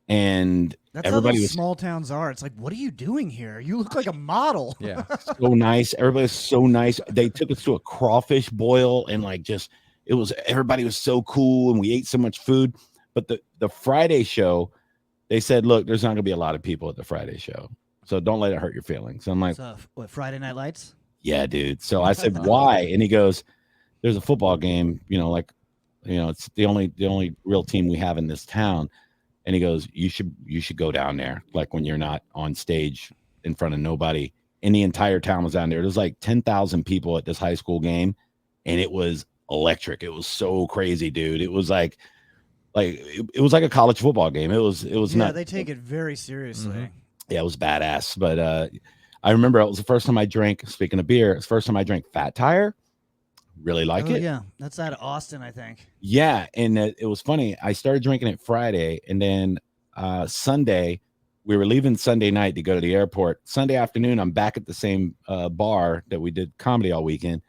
And That's everybody how those was small towns are. It's like, what are you doing here? You look like a model. Yeah. so nice. Everybody was so nice. They took us to a crawfish boil and everybody was so cool and we ate so much food. But the Friday show, they said, look, there's not gonna be a lot of people at the Friday show. So don't let it hurt your feelings. I'm like, So, what, Friday Night Lights? yeah, dude. So I said, why? And he goes, there's a football game, it's the only real team we have in this town. And he goes, you should go down there, like when you're not on stage in front of nobody. And the entire town was down there. There's like 10,000 people at this high school game, and it was electric. It was so crazy, dude. It was like it was like a college football game. It was Yeah, nuts. they take it very seriously. Mm-hmm. Yeah, it was badass. But I remember it was the first time I drank. Speaking of beer, it's the first time I drank Fat Tire. Really like it. Yeah, that's out of Austin, I think. Yeah, and it was funny. I started drinking it Friday, and then Sunday, we were leaving Sunday night to go to the airport. Sunday afternoon, I'm back at the same bar that we did comedy all weekend.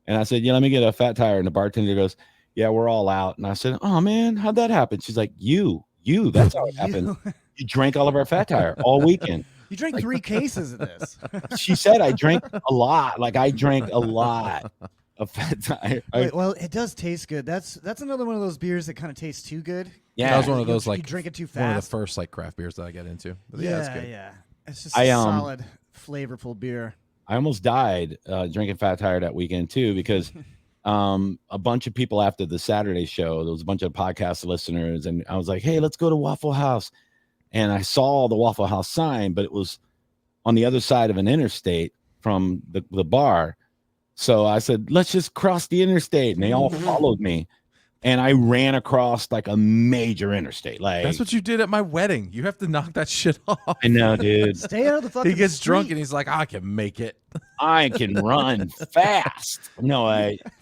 And I said, yeah, let me get a Fat Tire. And the bartender goes, yeah, we're all out. And I said, oh, man, how'd that happen? She's like, you, that's how it happened. You drank all of our Fat Tire all weekend. You drank 3 cases of this. She said I drank a lot. Like I drank a lot of Fat Tire. Wait, well, it does taste good. That's another one of those beers that kind of tastes too good. Yeah. That was one of You- those you like drink it too one of the fast. first like craft beers that I got into. But yeah, that's good. Yeah. It's just I, a solid, flavorful beer. I almost died drinking Fat Tire that weekend too, because a bunch of people after the Saturday show, there was a bunch of podcast listeners, and I was like, hey, let's go to Waffle House. And I saw the Waffle House sign, but it was on the other side of an interstate from the bar. So I said, let's just cross the interstate. And they all followed me. And I ran across like a major interstate. Like That's what you did at my wedding. You have to knock that shit off. I know, dude. Stay out of the fucking He gets drunk street. and he's like, I can make it. I can run fast. No,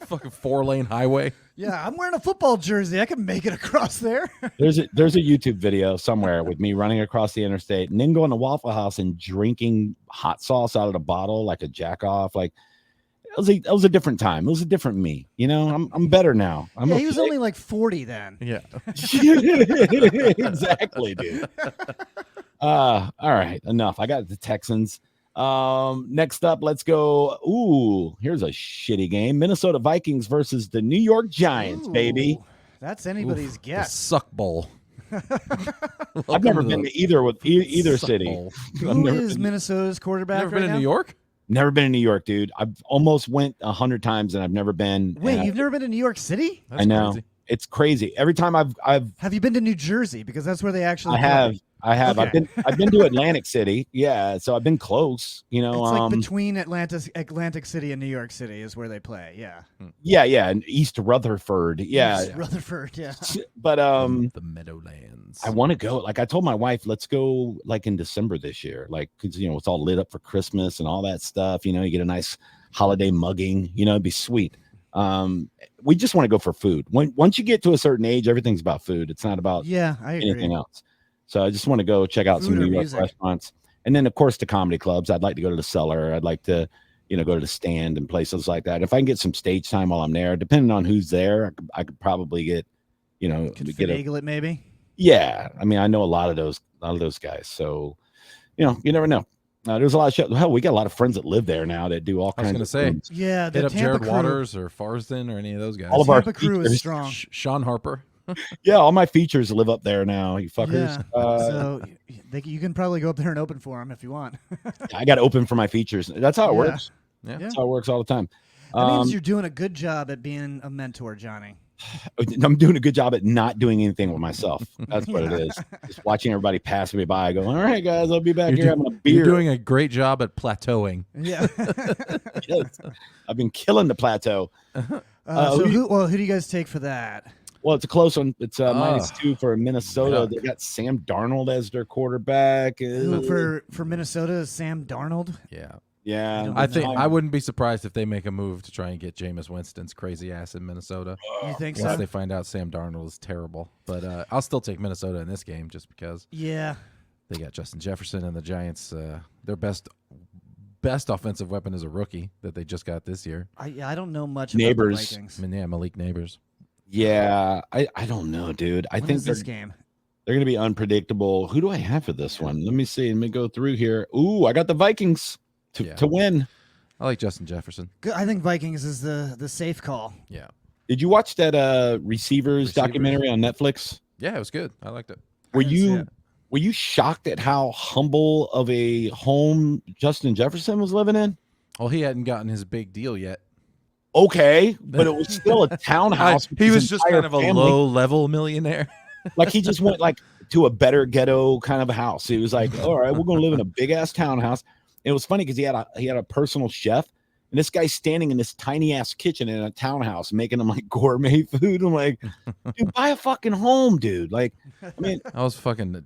Fucking 4-lane highway. Yeah, I'm wearing a football jersey. I can make it across there. there's a YouTube video somewhere with me running across the interstate and then going to Waffle House and drinking hot sauce out of the bottle like a jack off. Like it was a different time. It was a different me. I'm better now. Yeah, he was only like 40 then. Yeah. Exactly, dude. All right, enough. I got the Texans. Next up, let's go. Ooh, here's a shitty game. Minnesota Vikings versus the New York Giants, baby. Ooh, That's anybody's The guess. Suck Bowl. I've never been to either Suck city. Bowl. Who is Minnesota's quarterback Never right been in now? New York? Never been in New York, dude. I've almost went 100 times and I've never been. Wait, and you've never been to New York City? That's I know. crazy. It's crazy. Every time I've Have you been to New Jersey? Because that's where they actually I play. have I have. Okay. I've been to Atlantic City. Yeah, so I've been close. You know, It's like between Atlantic City and New York City is where they play. Yeah. yeah, and East Rutherford. Yeah, East Rutherford. Yeah. but The Meadowlands. I want to go. Like I told my wife, let's go like in December this year. Like, cause you know it's all lit up for Christmas and all that stuff. You know, you get a nice holiday mugging. You know, it'd be sweet. We just want to go for food. Once you get to a certain age, everything's about food. It's not about Yeah, I agree. anything else. So I just want to go check out some Food or New York music. restaurants, and then of course the comedy clubs. I'd like to go to the Cellar. I'd like to, you know, go to the Stand and places like that. If I can get some stage time while I'm there, depending on who's there, I could probably get, you know, Could get a finagle it maybe. yeah. I mean, I know a lot of those guys. So, you know, you never know. There's a lot of shows. Hell, we got a lot of friends that live there now that do all I was kinds gonna of say. things. Yeah, the Hit up Tampa Jared crew, Waters or Farsden or any of those guys. All of our Tampa crew features. is strong. Sean Harper. Yeah, all my features live up there now. You fuckers. Yeah. So you can probably go up there and open for them if you want. I got to open for my features. That's how it Yeah. works. Yeah. That's how it works all the time. That means you're doing a good job at being a mentor, Johnny. I'm doing a good job at not doing anything with myself. That's what it is. Just watching everybody pass me by. I go, all right, guys, I'll be back here having a beer. You're doing a great job at plateauing. Yeah. Yes. I've been killing the plateau. So who do you guys take for that? Well, it's a close one. It's -2 for Minnesota. Yuck. They got Sam Darnold as their quarterback. Who for Minnesota is Sam Darnold. Yeah. Yeah, I think I wouldn't be surprised if they make a move to try and get Jameis Winston's crazy ass in Minnesota. You think Once so? they find out Sam Darnold is terrible. But I'll still take Minnesota in this game just because Yeah. they got Justin Jefferson and the Giants. Their best offensive weapon is a rookie that they just got this year. I don't know much Neighbors. about the Vikings. I mean, yeah, Malik Neighbors. Yeah, I don't know, dude. I When think is this game? they're going to be unpredictable. Who do I have for this one? Let me see. Let me go through here. Ooh, I got the Vikings to win. I like Justin Jefferson. Good. I think Vikings is the safe call. Yeah. Did you watch that Receivers documentary on Netflix? Yeah, it was good. I liked it. Were didn't see you it. were you shocked at how humble of a home Justin Jefferson was living in? Well, he hadn't gotten his big deal yet. Okay, but it was still a townhouse. with He his was just entire kind of a family. low-level millionaire. Like he just went like to a better ghetto kind of a house. He was like, all right, we're gonna live in a big ass townhouse. It was funny because he had a personal chef, and this guy's standing in this tiny ass kitchen in a townhouse making him like gourmet food. I'm like, dude, buy a fucking home, dude. Like, I mean, I was fucking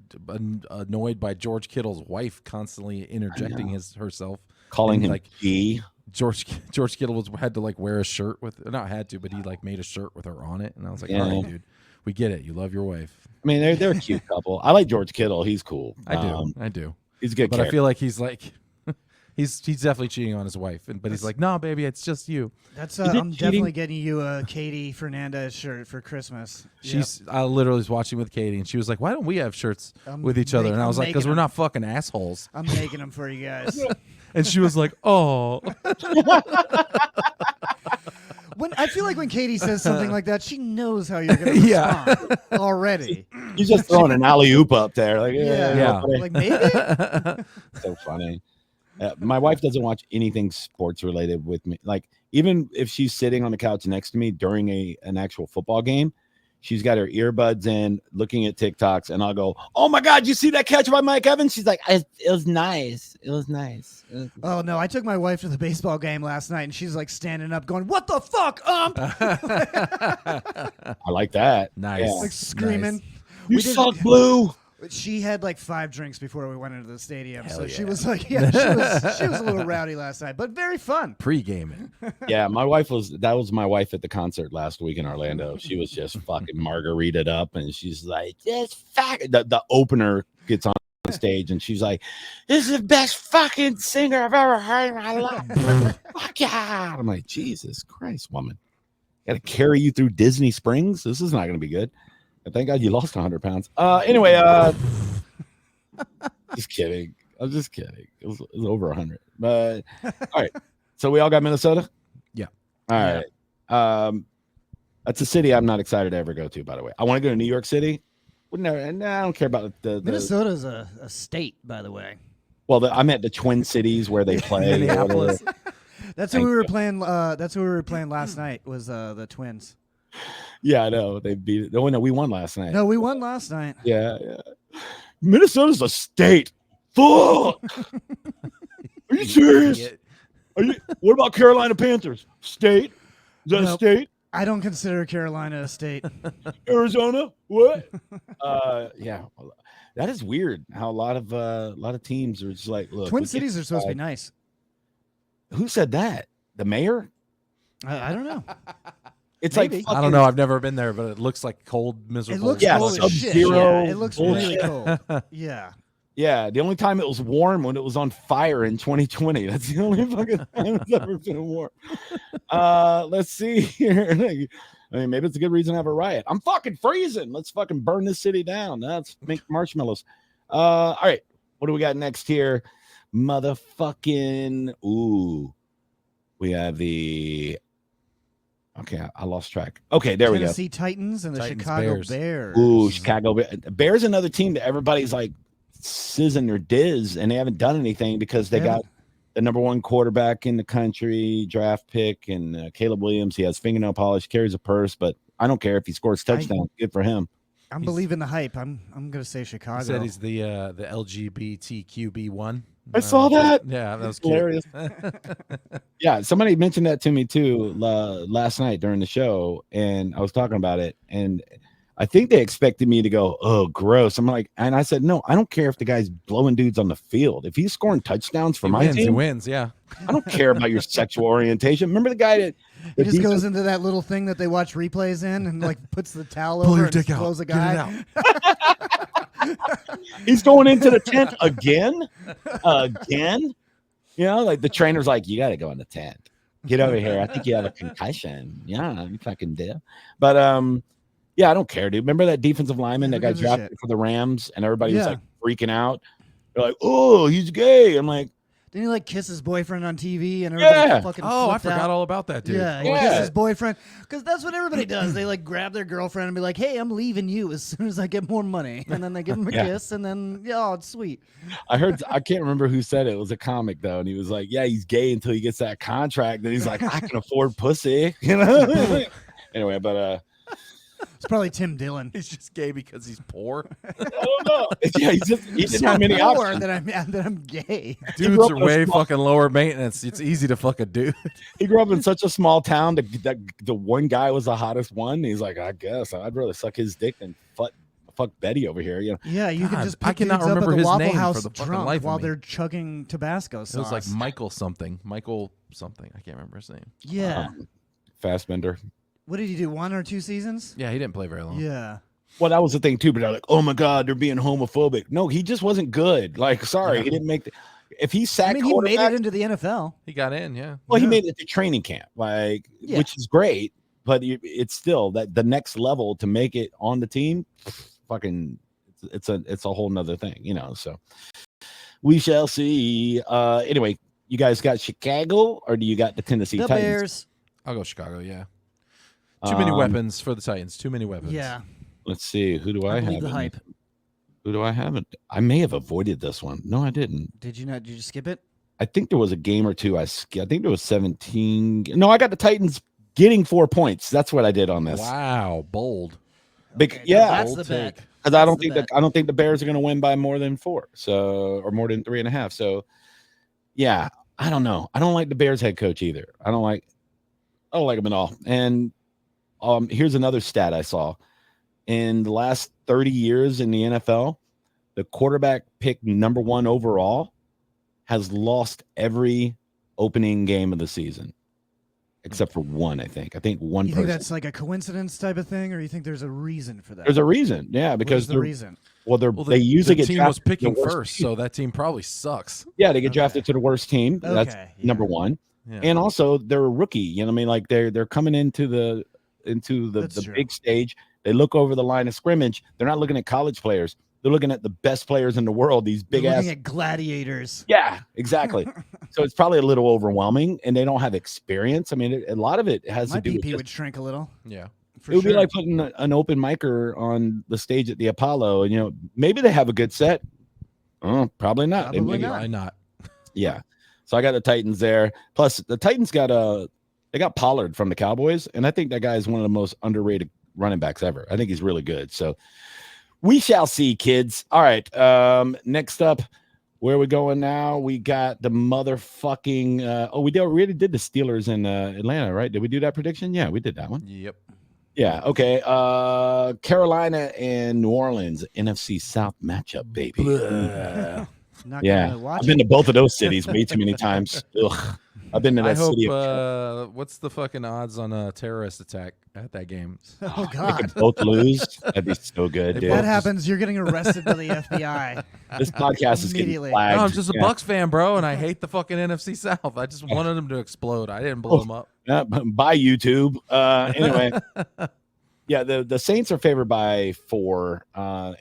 annoyed by George Kittle's wife constantly interjecting herself. calling And, him like G. George Kittle had to like wear a shirt with, not had to, but he like made a shirt with her on it, and I was like, Yeah. all right, dude, we get it. You love your wife. I mean, they're a cute couple. I like George Kittle. He's cool. I do. He's a good But character. I feel like he's like, he's definitely cheating on his wife, but he's like, no, baby, it's just you. That's it I'm cheating? definitely getting you a Katie Fernandez shirt for Christmas. I literally was watching with Katie, and she was like, why don't we have shirts I'm with each other? And I I'm was like, because making we're them. not fucking assholes. I'm making them for you guys. And she was like, oh. When I feel like when Katie says something like that, she knows how you're going to Yeah. respond already. He's just throwing an alley oop up there. Like, Yeah. Like maybe. So funny. My wife doesn't watch anything sports related with me. Like, even if she's sitting on the couch next to me during an actual football game, she's got her earbuds in, looking at TikToks, and I'll go, "Oh my God, you see that catch by Mike Evans?" She's like, "It was nice. It was nice." Oh no! I took my wife to the baseball game last night, and she's like standing up, going, "What the fuck, I like that. Nice. Yeah. like screaming. You We did- suck, Blue. She had like 5 drinks before we went into the stadium, Hell so she yeah. was like, she was a little rowdy last night, but very fun. Pre-gaming. Yeah, that was my wife at the concert last week in Orlando. She was just fucking margaritaed up, and she's like, "This fuck." The opener gets on stage, and she's like, "This is the best fucking singer I've ever heard in my life." Fuck yeah! I'm like, Jesus Christ, woman, got to carry you through Disney Springs. This is not going to be good. And thank God you lost 100 pounds. Anyway, just kidding. I'm just kidding. It was over 100. But all right. So we all got Minnesota? Yeah. All right. That's a city I'm not excited to ever go to, by the way. I want to go to New York City. Well, no, I don't care about the Minnesota's a state, by the way. well, I meant the Twin Cities where they play. Minneapolis. That's who we were playing. That's who we were playing last night. Was the Twins? Yeah, I know. They beat it. Oh, no, we won last night. No, we won last night. Yeah. Minnesota's a state. Fuck. Are you serious? What about Carolina Panthers? State? Is that a Nope. state? I don't consider Carolina a state. Arizona? What? Yeah. That is weird. How a lot of teams are just like, look. Twin Cities are supposed to be nice. Who said that? The mayor? I don't know. It's Maybe. like I don't know. I've never been there, but it looks like cold, It miserable. looks Yeah, cold as shit. Sub-zero Yeah, it looks bullshit. really cold. Yeah. Yeah, the only time it was warm when it was on fire in 2020. That's the only fucking time it's ever been warm. Let's see here. I mean, maybe it's a good reason to have a riot. I'm fucking freezing. Let's fucking burn this city down. Let's make marshmallows. All right, what do we got next here? Motherfucking we have the. Okay, I lost track. Okay, there we go. Tennessee Titans and the Titans, Chicago Bears. Bears. Chicago Bears, another team that everybody's like sizzing their diz, and they haven't done anything because they got the number one quarterback in the country, draft pick, and Caleb Williams. He has fingernail polish, carries a purse, but I don't care if he scores touchdowns. Good for him. I'm believing the hype. I'm gonna say Chicago. He said he's the LGBTQB1. I saw that. Yeah, that was Hilarious. Yeah, somebody mentioned that to me too last night during the show, and I was talking about it, and I think they expected me to go, "Oh, gross." I'm like, and I said, "No, I don't care if the guy's blowing dudes on the field. If he's scoring touchdowns for my He team, wins. Yeah. I don't care about your sexual orientation." Remember the guy that He just goes into that little thing that they watch replays in and like puts the towel Pull over your and dick just out. blows a Get it guy. out. he's going into the tent again. You know, like the trainer's like, "You got to go in the tent. Get over here. I think you have a concussion." Yeah, you fucking do. But yeah, I don't care, dude. Remember that defensive lineman that got drafted for the Rams, and everybody was like freaking out. They're like, "Oh, he's gay." I'm like, Didn't he like kiss his boyfriend on TV and everybody fucking Oh, I flipped forgot out? all about that, dude. Yeah, he kissed his boyfriend because that's what everybody does. They like grab their girlfriend and be like, "Hey, I'm leaving you as soon as I get more money," and then they give him a kiss, and then it's sweet. I can't remember who said it. It was a comic though, and he was like, "Yeah, he's gay until he gets that contract." Then he's like, "I can afford pussy," you know. Anyway, but It's probably Tim Dillon. He's just gay because he's poor. I don't know. Yeah, he didn't have many More options. that I'm gay. Dudes grew up are in a way small- fucking lower maintenance. It's easy to fuck a dude. He grew up in such a small town that the one guy was the hottest one. He's like, "I guess I'd rather suck his dick than fuck Betty over here." You know. Yeah, you can God, just I pick cannot dudes up at remember the his Waffle name for House the fucking drunk life of while me. they're chugging Tabasco sauce. It was like Michael something. Michael something. I can't remember his name. Yeah. Fassbender. What did he do? 1 or 2 seasons? Yeah, he didn't play very long. Yeah. Well, that was the thing too. But they're like, "Oh my god, they're being homophobic." No, he just wasn't good. Like, sorry, he didn't make the. If he sat, I mean, he made it into the NFL. He got in, yeah. Well, he made it to training camp, like, which is great. But it's still that the next level to make it on the team. Fucking, it's a whole nother thing, you know. So we shall see. Anyway, you guys got Chicago, or do you got the Tennessee The Titans? Bears. I'll go Chicago, yeah. Too many weapons for the Titans. Too many weapons. Yeah. Let's see. Who do I believe have? the hype. Who do I have? I may have avoided this one. No, I didn't. Did you not? Did you skip it? I think there was a game or two. I think there was 17. No, I got the Titans getting 4 points. That's what I did on this. Wow, bold. Yeah, That's the bet. because I don't think the Bears are going to win by more than 4, or more than 3.5. So, yeah, I don't know. I don't like the Bears head coach either. I don't like him at all. And here's another stat I saw. In the last 30 years in the NFL, the quarterback picked number 1 overall has lost every opening game of the season, except for one. I think one. You person. think that's like a coincidence type of thing, or you think there's a reason for that? There's a reason, yeah, because the reason. Well, they usually get team drafted was picking to the worst first, team. so that team probably sucks. Yeah, they get drafted to the worst team. That's number 1. Yeah. And also they're a rookie. You know what I mean? Like they're coming into the big stage. They look over the line of scrimmage. They're not looking at college players. They're looking at the best players in the world. These big ass. Looking at gladiators. Yeah, exactly. So it's probably a little overwhelming, and they don't have experience. I mean, a lot of it has My to do with. BP would shrink a little. Yeah. It would be like putting an open micer on the stage at the Apollo, and maybe they have a good set. Oh, probably not. Probably Why not? Yeah. So I got the Titans there. Plus, the Titans got Pollard from the Cowboys, and I think that guy is one of the most underrated running backs ever. I think he's really good. So We shall see, kids. All right. Next up, where are we going now? We got the motherfucking. We already did the Steelers in Atlanta, right? Did we do that prediction? Yeah, we did that one. Yep. Yeah. Okay. Carolina and New Orleans, NFC South matchup, baby. Not Yeah, gonna watch I've been it. to both of those cities way too many times. Ugh. I've been to I that hope. city. Of What's the fucking odds on a terrorist attack at that game? Oh they God. could both lose. That'd be so good, If dude. If that just- happens, you're getting arrested by the FBI. This podcast is getting Immediately. flagged. No, I'm just a Yeah. Bucks fan, bro, and I hate the fucking NFC South. I just wanted them to explode. I didn't blow them up. Bye, YouTube. Anyway, yeah, the Saints are favored by 4,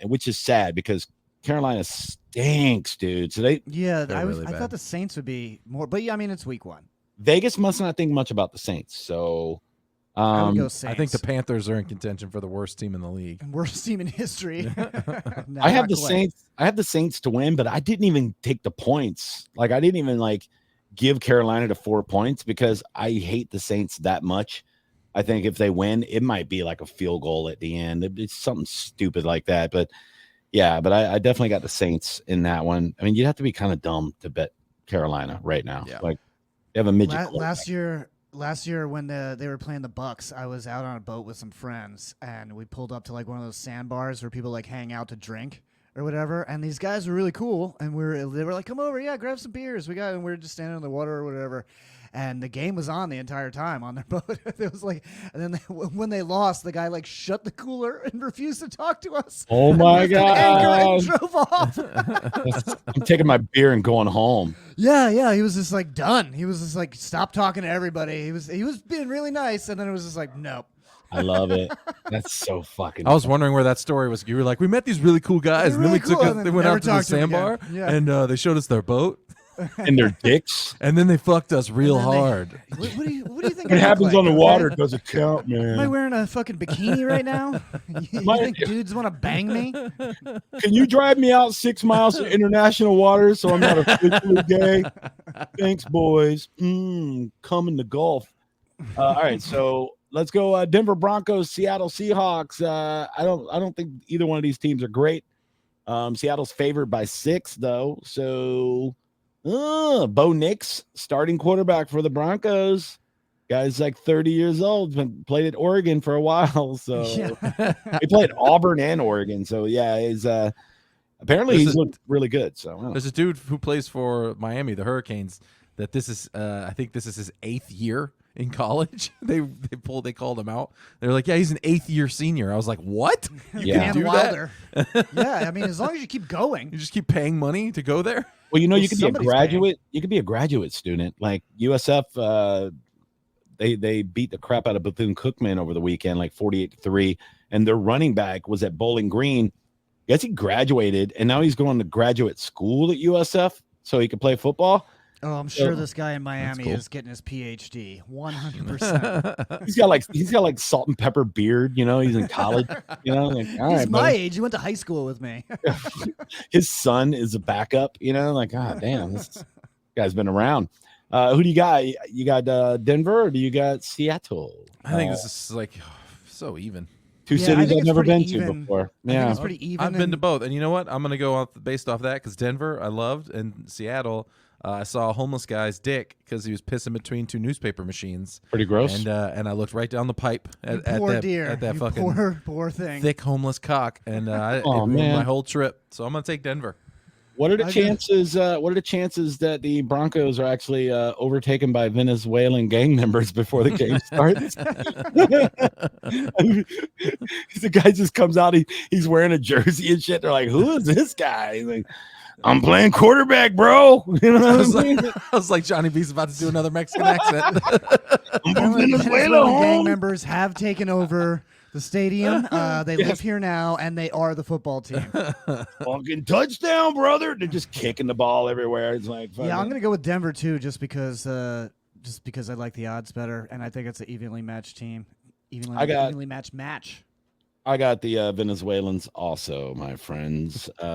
which is sad because Carolina stinks, dude. So Yeah, They're I really thought bad. the Saints would be more, but yeah, I mean it's week 1. Vegas must not think much about the Saints. So I would go Saints. I think the Panthers are in contention for the worst team in the league. worst team in history. No, I have not the quite. Saints. I have the Saints to win, but I didn't even take the points. Like I didn't even give Carolina to 4 points because I hate the Saints that much. I think if they win, it might be like a field goal at the end. It's something stupid like that. But yeah, but I definitely got the Saints in that one. I mean, you'd have to be kind of dumb to bet Carolina right now. Yeah. Like they have a midget. Last year when they were playing the Bucks, I was out on a boat with some friends, and we pulled up to like one of those sandbars where people like hang out to drink or whatever. And these guys were really cool, and they were like, "Come over, yeah, grab some beers." And we were just standing in the water or whatever. And the game was on the entire time on their boat. It was like, and then when they lost, the guy like shut the cooler and refused to talk to us. Oh my Lifted anchor and god! drove off. I'm taking my beer and going home. Yeah, he was just like done. He was just like, stop talking to everybody. He was being really nice, and then it was just like, nope. I love it. That's so fucking. I was wondering where that story was. You were like, we met these really cool guys, They're and then we really cool, and they then went never out to the talked to them sandbar, again. Yeah. and they showed us their boat, and their dicks. and then they fucked us real And then they- hard. What do you think? What I look happens like, on the okay? water doesn't count, Am I man. wearing a fucking bikini right now? You My- think dudes want to bang me? Can you drive me out 6 miles to international waters so I'm not officially gay? Thanks, boys. Come in the Gulf. All right, so let's go. Denver Broncos, Seattle Seahawks. I don't think either one of these teams are great. Seattle's favored by 6, though. So, Bo Nix, starting quarterback for the Broncos. Guy's like 30 years old. Been played at Oregon for a while. So Yeah. he played Auburn and Oregon. So yeah, he's apparently he's looked really good. So I don't know. There's a dude who plays for Miami, the Hurricanes. That this is, I think this is his 8th year in college. They called him out. They're like, yeah, he's an 8th year senior. I was like, what? You Yeah. can Dan do Wilder. that? Yeah, I mean, as long as you keep going. You just keep paying money to go there. Well, you Well, you could be a somebody's graduate. You could be a graduate student. Like USF, they beat the crap out of Bethune-Cookman over the weekend, like 48-3, and their running back was at Bowling Green. I guess he graduated, and now he's going to graduate school at USF so he could play football. Oh, I'm sure Yeah. this guy in Miami cool. is getting his PhD. 100%. He's got like salt and pepper beard. You know, he's in college. You know, like all He's right, my buddy. age. He went to high school with me. His son is a backup. You know, like damn, this guy's been around. Who do you got? You got Denver, or do you got Seattle? I think this is like so even. Two Yeah, I cities think I've it's never been pretty to even. before. I think Yeah, it's pretty even. I've been to and- both, and you know what? I'm gonna go based off that because Denver I loved, and Seattle I saw a homeless guy's dick because he was pissing between 2 newspaper machines, pretty gross. and I looked right down the pipe You at poor that dear. at that You fucking poor thing. thick homeless cock, and it Oh, ruined man. my whole trip. So I'm gonna take Denver. What are the I did- chances? What are the chances that the Broncos are actually overtaken by Venezuelan gang members before the game starts? The guy just comes out. He's wearing a jersey and shit. They're like, "Who is this guy?" He's like, "I'm playing quarterback, bro." You know I what was I mean? like, I was like Johnny B's about to do another Mexican accent. I'm from Venezuela, Venezuelan gang home. members have taken over the stadium. They Yes. live here now, and they are the football team. Fucking touchdown, brother! They're just kicking the ball everywhere. It's like, Yeah, I'm fucking- gonna go with Denver too, just because I like the odds better, and I think it's an evenly matched team. Evenly match. I got the Venezuelans also, my friends. They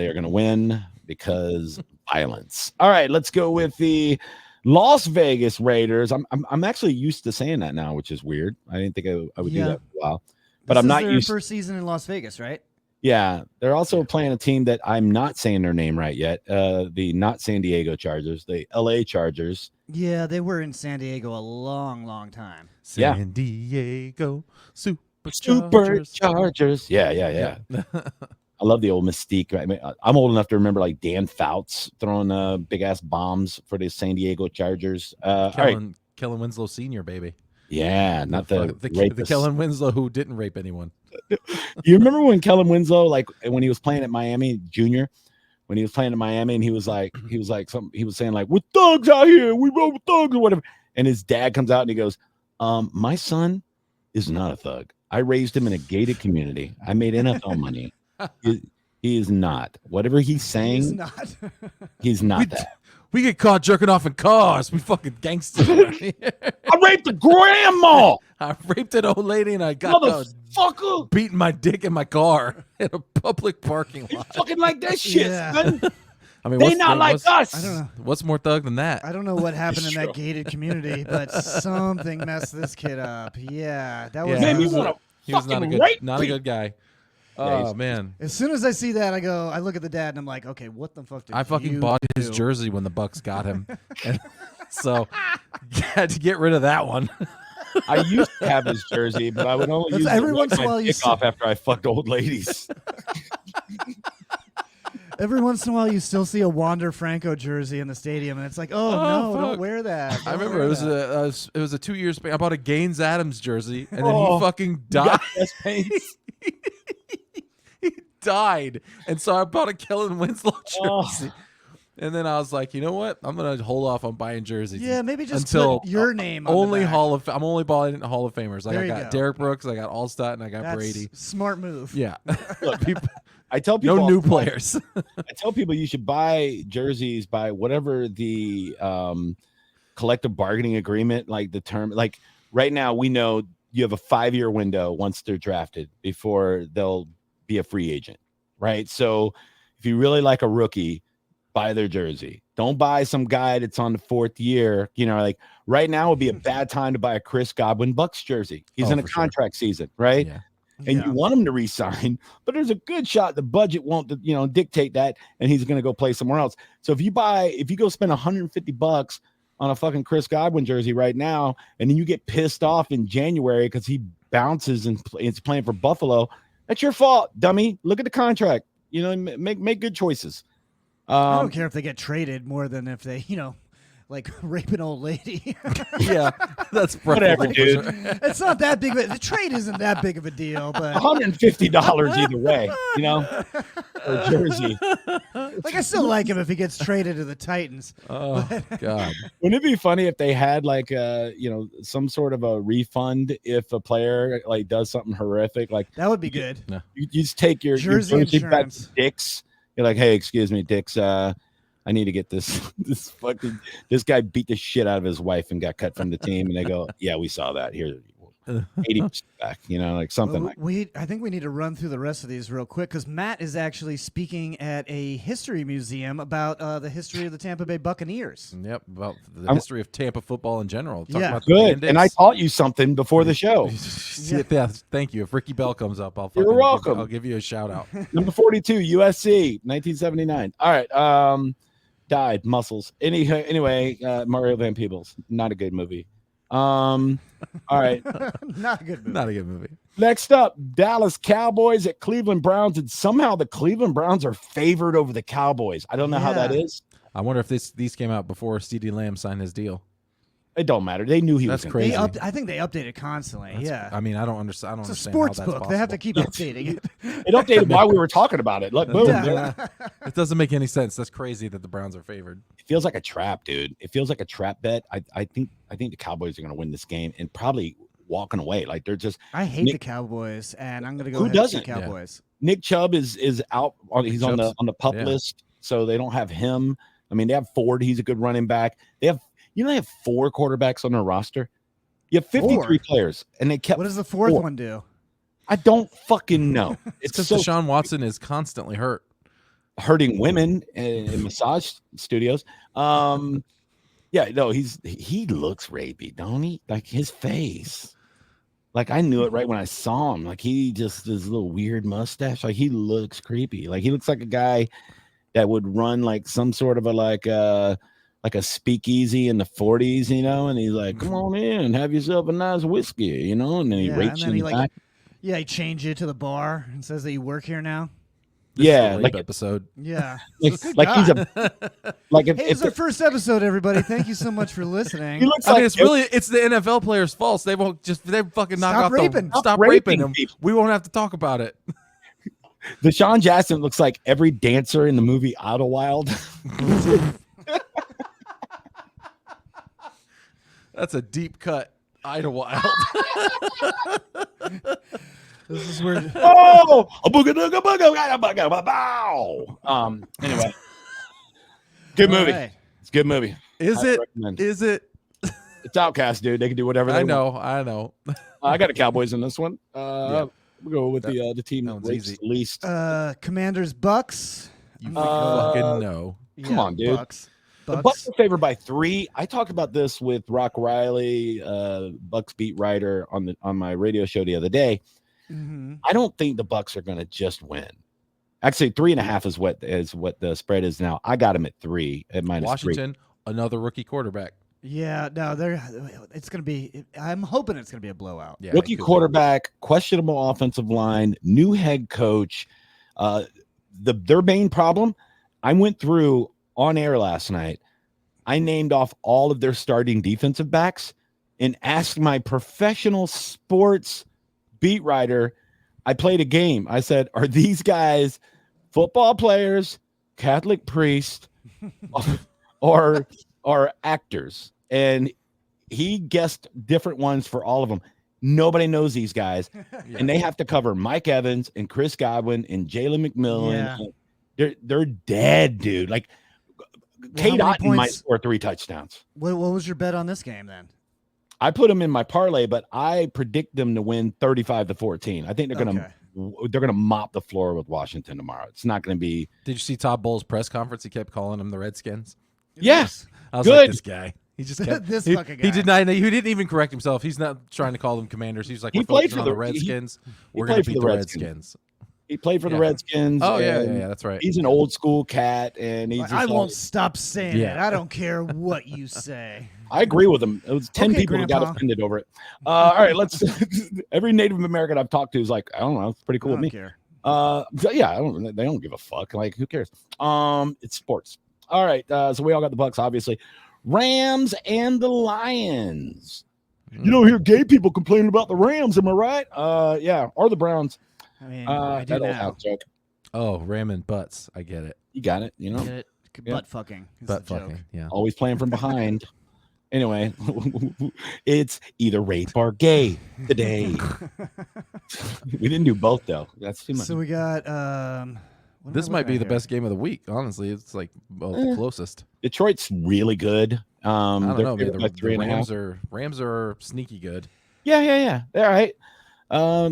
are going to win because violence. All right, let's go with the Las Vegas Raiders. I'm actually used to saying that now, which is weird. I didn't think I would do Yeah. that for a while, but This I'm is not their used. first season in Las Vegas, right? Yeah, they're also playing a team that I'm not saying their name right yet. The not San Diego Chargers, the LA Chargers. Yeah, they were in San Diego a long time. Yeah. San Diego Superchargers. Yeah. I love the old mystique. I mean, I'm old enough to remember like Dan Fouts throwing big ass bombs for the San Diego Chargers. All right. Kellen Winslow Sr., baby. Yeah, not the Kellen Winslow who didn't rape anyone. You remember when Kellen Winslow, like when he was playing at Miami Junior, when he was playing at Miami, and he was saying like, "We're thugs out here. We roll with thugs or whatever." And his dad comes out and he goes, "My son is not a thug. I raised him in a gated community. I made NFL money. He is not. Whatever he's saying, he's not that." We get caught jerking off in cars. We fucking gangsters. I raped a grandma. I raped an old lady and I got motherfucker beating my dick in my car in a public parking lot. Fucking like that shit. Yeah. I mean, they not like us. I don't know. What's more thug than that? I don't know what happened in that gated community, but something messed this kid up. Yeah, that was. Made me want to fucking rape. Not a good guy. Oh man! As soon as I see that, I look at the dad and I'm like, okay, what the fuck did I fucking you bought do? his jersey when the Bucks got him, and so had to get rid of that one. I used to have his jersey, but I would only use every it once in a while you dick off after I fucked old ladies. Every once in a while, you still see a Wander Franco jersey in the stadium, and it's like, oh no, don't wear that. I remember it was a 2 years. I bought a Gaines Adams jersey, and then he fucking died. He died, and so I bought a Kellen Winslow jersey. And then I was like, you know what? I'm gonna hold off on buying jerseys. Yeah, maybe just until put your name on only the back. I'm only buying Hall of Famers. Like There I you got go. Derek Brooks, I got Allstott, and I got That's Brady. smart move. Yeah, Look, I tell people no all new the time, players. I tell people you should buy jerseys by whatever the collective bargaining agreement, like the term. Like right now, we know you have a 5-year window once they're drafted before they'll be a free agent, right? So if you really like a rookie, buy their jersey. Don't buy some guy that's on the 4th year. You know, like right now would be a bad time to buy a Chris Godwin Bucks jersey. He's in a contract season, right? Yeah. And you want him to resign, but there's a good shot the budget won't, dictate that, and he's going to go play somewhere else. So if you go spend $150 on a fucking Chris Godwin jersey right now, and then you get pissed off in January because he bounces and is playing for Buffalo, that's your fault, dummy. Look at the contract. Make good choices. I don't care if they get traded more than if they, like rape an old lady. Yeah, that's whatever, dude. It's not that big. The trade isn't that big of a deal, but $150 either way, for a jersey. Like I still like him if he gets traded to the Titans. Oh God! Wouldn't it be funny if they had like some sort of a refund if a player like does something horrific? Like that would be good. You just take your jersey back insurance. to Dick's. You're like, hey, excuse me, Dick's. I need to get this this guy beat the shit out of his wife and got cut from the team. And they go, yeah, we saw that. Here, 80% back, like something like that. I think we need to run through the rest of these real quick because Matt is actually speaking at a history museum about the history of the Tampa Bay Buccaneers. Yep, about the history of Tampa football in general. Talk about good. And I taught you something before the show. Yeah, thank you. If Ricky Bell comes up, You're welcome. I'll give you a shout out. Number 42, USC, 1979. All right. Died muscles. Anyway, Mario Van Peebles, not a good movie. All right. Not a good movie. Not a good movie. Next up, Dallas Cowboys at Cleveland Browns, and somehow the Cleveland Browns are favored over the Cowboys. I don't know how that is. I wonder if these came out before CeeDee Lamb signed his deal. It don't matter. They knew he was That's crazy. I think they update it constantly. I mean, I don't understand. It's a understand sports how that's book. possible. They have to keep updating it. It updated while we were talking about it. Like, boom. It doesn't make any sense. That's crazy that the Browns are favored. It feels like a trap, dude. It feels like a trap bet. I think the Cowboys are going to win this game and probably walking away. Like they're just. I hate the Cowboys, and I'm going to go. Who ahead doesn't? And Cowboys. Yeah. Nick Chubb is out. He's on the pup Yeah. list, so they don't have him. I mean, they have Ford. He's a good running back. They have 4 quarterbacks on their roster. You have 53 players, and they kept. What does the fourth one do? I don't fucking know. It's because Deshaun Watson is constantly hurting women in massage studios. Yeah, no, he looks rapey, don't he? Like his face. Like I knew it right when I saw him. Like he just his little weird mustache. Like he looks creepy. Like he looks like a guy that would run like some sort of a like a speakeasy in the 40s, you know, and he's like, come on in, have yourself a nice whiskey, you know, and then he Yeah, rapes and then you he in the back. he changed you to the bar and says that you work here now. This is Yeah, a rape like episode. Yeah. like he's a like if, Hey, if it's our first episode, everybody. Thank you so much for he listening. looks I like mean, it's the NFL players' faults. They fucking knock Stop off raping. stop raping raping them. people. We won't have to talk about it. Deshaun Jackson looks like every dancer in the movie Idlewild. That's a deep cut. Idlewild. This is where Oh, a booga dooga booga bow. Anyway, good movie. All right. It's a good movie. Is Highly it? recommend. Is it? It's Outcast, dude. They can do whatever they I want. know. I know. I got the Cowboys in this one. Yeah. We'll go with the team that that one's rates easy. the least. Commanders Bucks. You Uh, fucking know. Come on, dude. Bucks. The Bucks are favored by 3. I talked about this with Rock Riley, Bucks beat writer on my radio show the other day. Mm-hmm. I don't think the Bucks are going to just win. Actually, 3.5 is what the spread is now. I got them at 3 at -3. Washington, another rookie quarterback. Yeah, no, it's gonna be. I'm hoping it's gonna be a blowout. Yeah, Rookie it could be. quarterback, questionable offensive line, new head coach. Their main problem. I went through on air last night. I named off all of their starting defensive backs and asked my professional sports beat writer. I played a game. I said, "Are these guys football players, Catholic priests, or actors?" And he guessed different ones for all of them. Nobody knows these guys, Yeah. and they have to cover Mike Evans and Chris Godwin and Jalen McMillan. Yeah. They're dead, dude. Like Kate how many Otten might points- score 3 touchdowns. What was your bet on this game then? I put them in my parlay, but I predict them to win 35-14. I think they're gonna mop the floor with Washington tomorrow. It's not gonna be. Did you see Todd Bowles' press conference? He kept calling them the Redskins. Yes. I was Good. like, this guy. He just kept This he, fucking He guy. did not. He didn't even correct himself. He's not trying to call them Commanders. He's like, He we're played focusing for on the the- Redskins. he We're gonna played for beat the the Redskins. Redskins. He played for the Yeah. Redskins. Oh yeah, and yeah, that's right. He's an old school cat, and he's. I just won't like- stop saying Yeah. it. I don't care what you say. I agree with him. It was 10 Okay, people that got Grandpa. offended over it. All right, let's. Every Native American I've talked to is like, I don't know, it's pretty cool I with me. don't care. Yeah, they don't give a fuck. Like, who cares? It's sports. All right, so we all got the Bucks, obviously. Rams and the Lions. You don't hear gay people complaining about the Rams, am I right? Yeah, or the Browns. I mean, I do that old now. house joke. Oh, ramming butts. I get it. You got it. You know, Get it? Yeah. Butt fucking. is Butt the joke. fucking. Yeah. always playing from behind. Anyway, it's either rape or gay today. We didn't do both though. That's too much. So we got. what am This I might looking be at the here? best game of the week. Honestly, it's like the closest. Detroit's really good. I don't They're know, man. favored by The 3.5. Rams are sneaky good, Yeah. They're all right.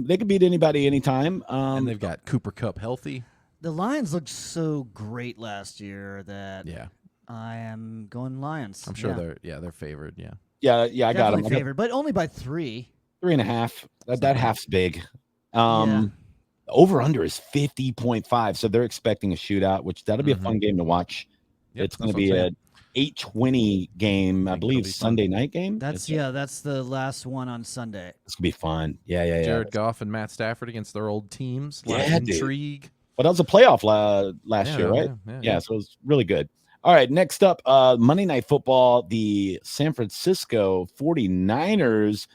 They can beat anybody anytime. and they've got Cooper Kupp healthy. The Lions looked so great last year that Yeah, I am going Lions. I'm sure yeah. they're favored. Yeah. yeah, I got Definitely them. favored, but only by 3. 3.5. That half's big. Yeah. Over under is 50.5. So they're expecting a shootout, which that'll be a Mhm. fun game to watch. Yep, It's going to that's what be I'm an 8:20 game, I think it'll believe, be fun. Sunday night game. That's that's the last one on Sunday. It's gonna be fun. Yeah. Jared Goff and Matt Stafford against their old teams. A lot Yeah, of dude. intrigue. But that was a playoff last Yeah, year, right? Yeah. So it was really good. All right, next up, Monday Night Football, the San Francisco 49ers,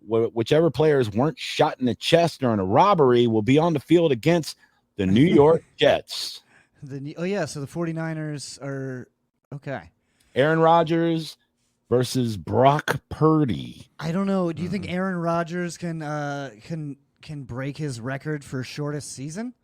whichever players weren't shot in the chest during a robbery will be on the field against the New York Jets. So the 49ers are okay. Aaron Rodgers versus Brock Purdy. I don't know. Do you Mm-hmm. think Aaron Rodgers can break his record for shortest season?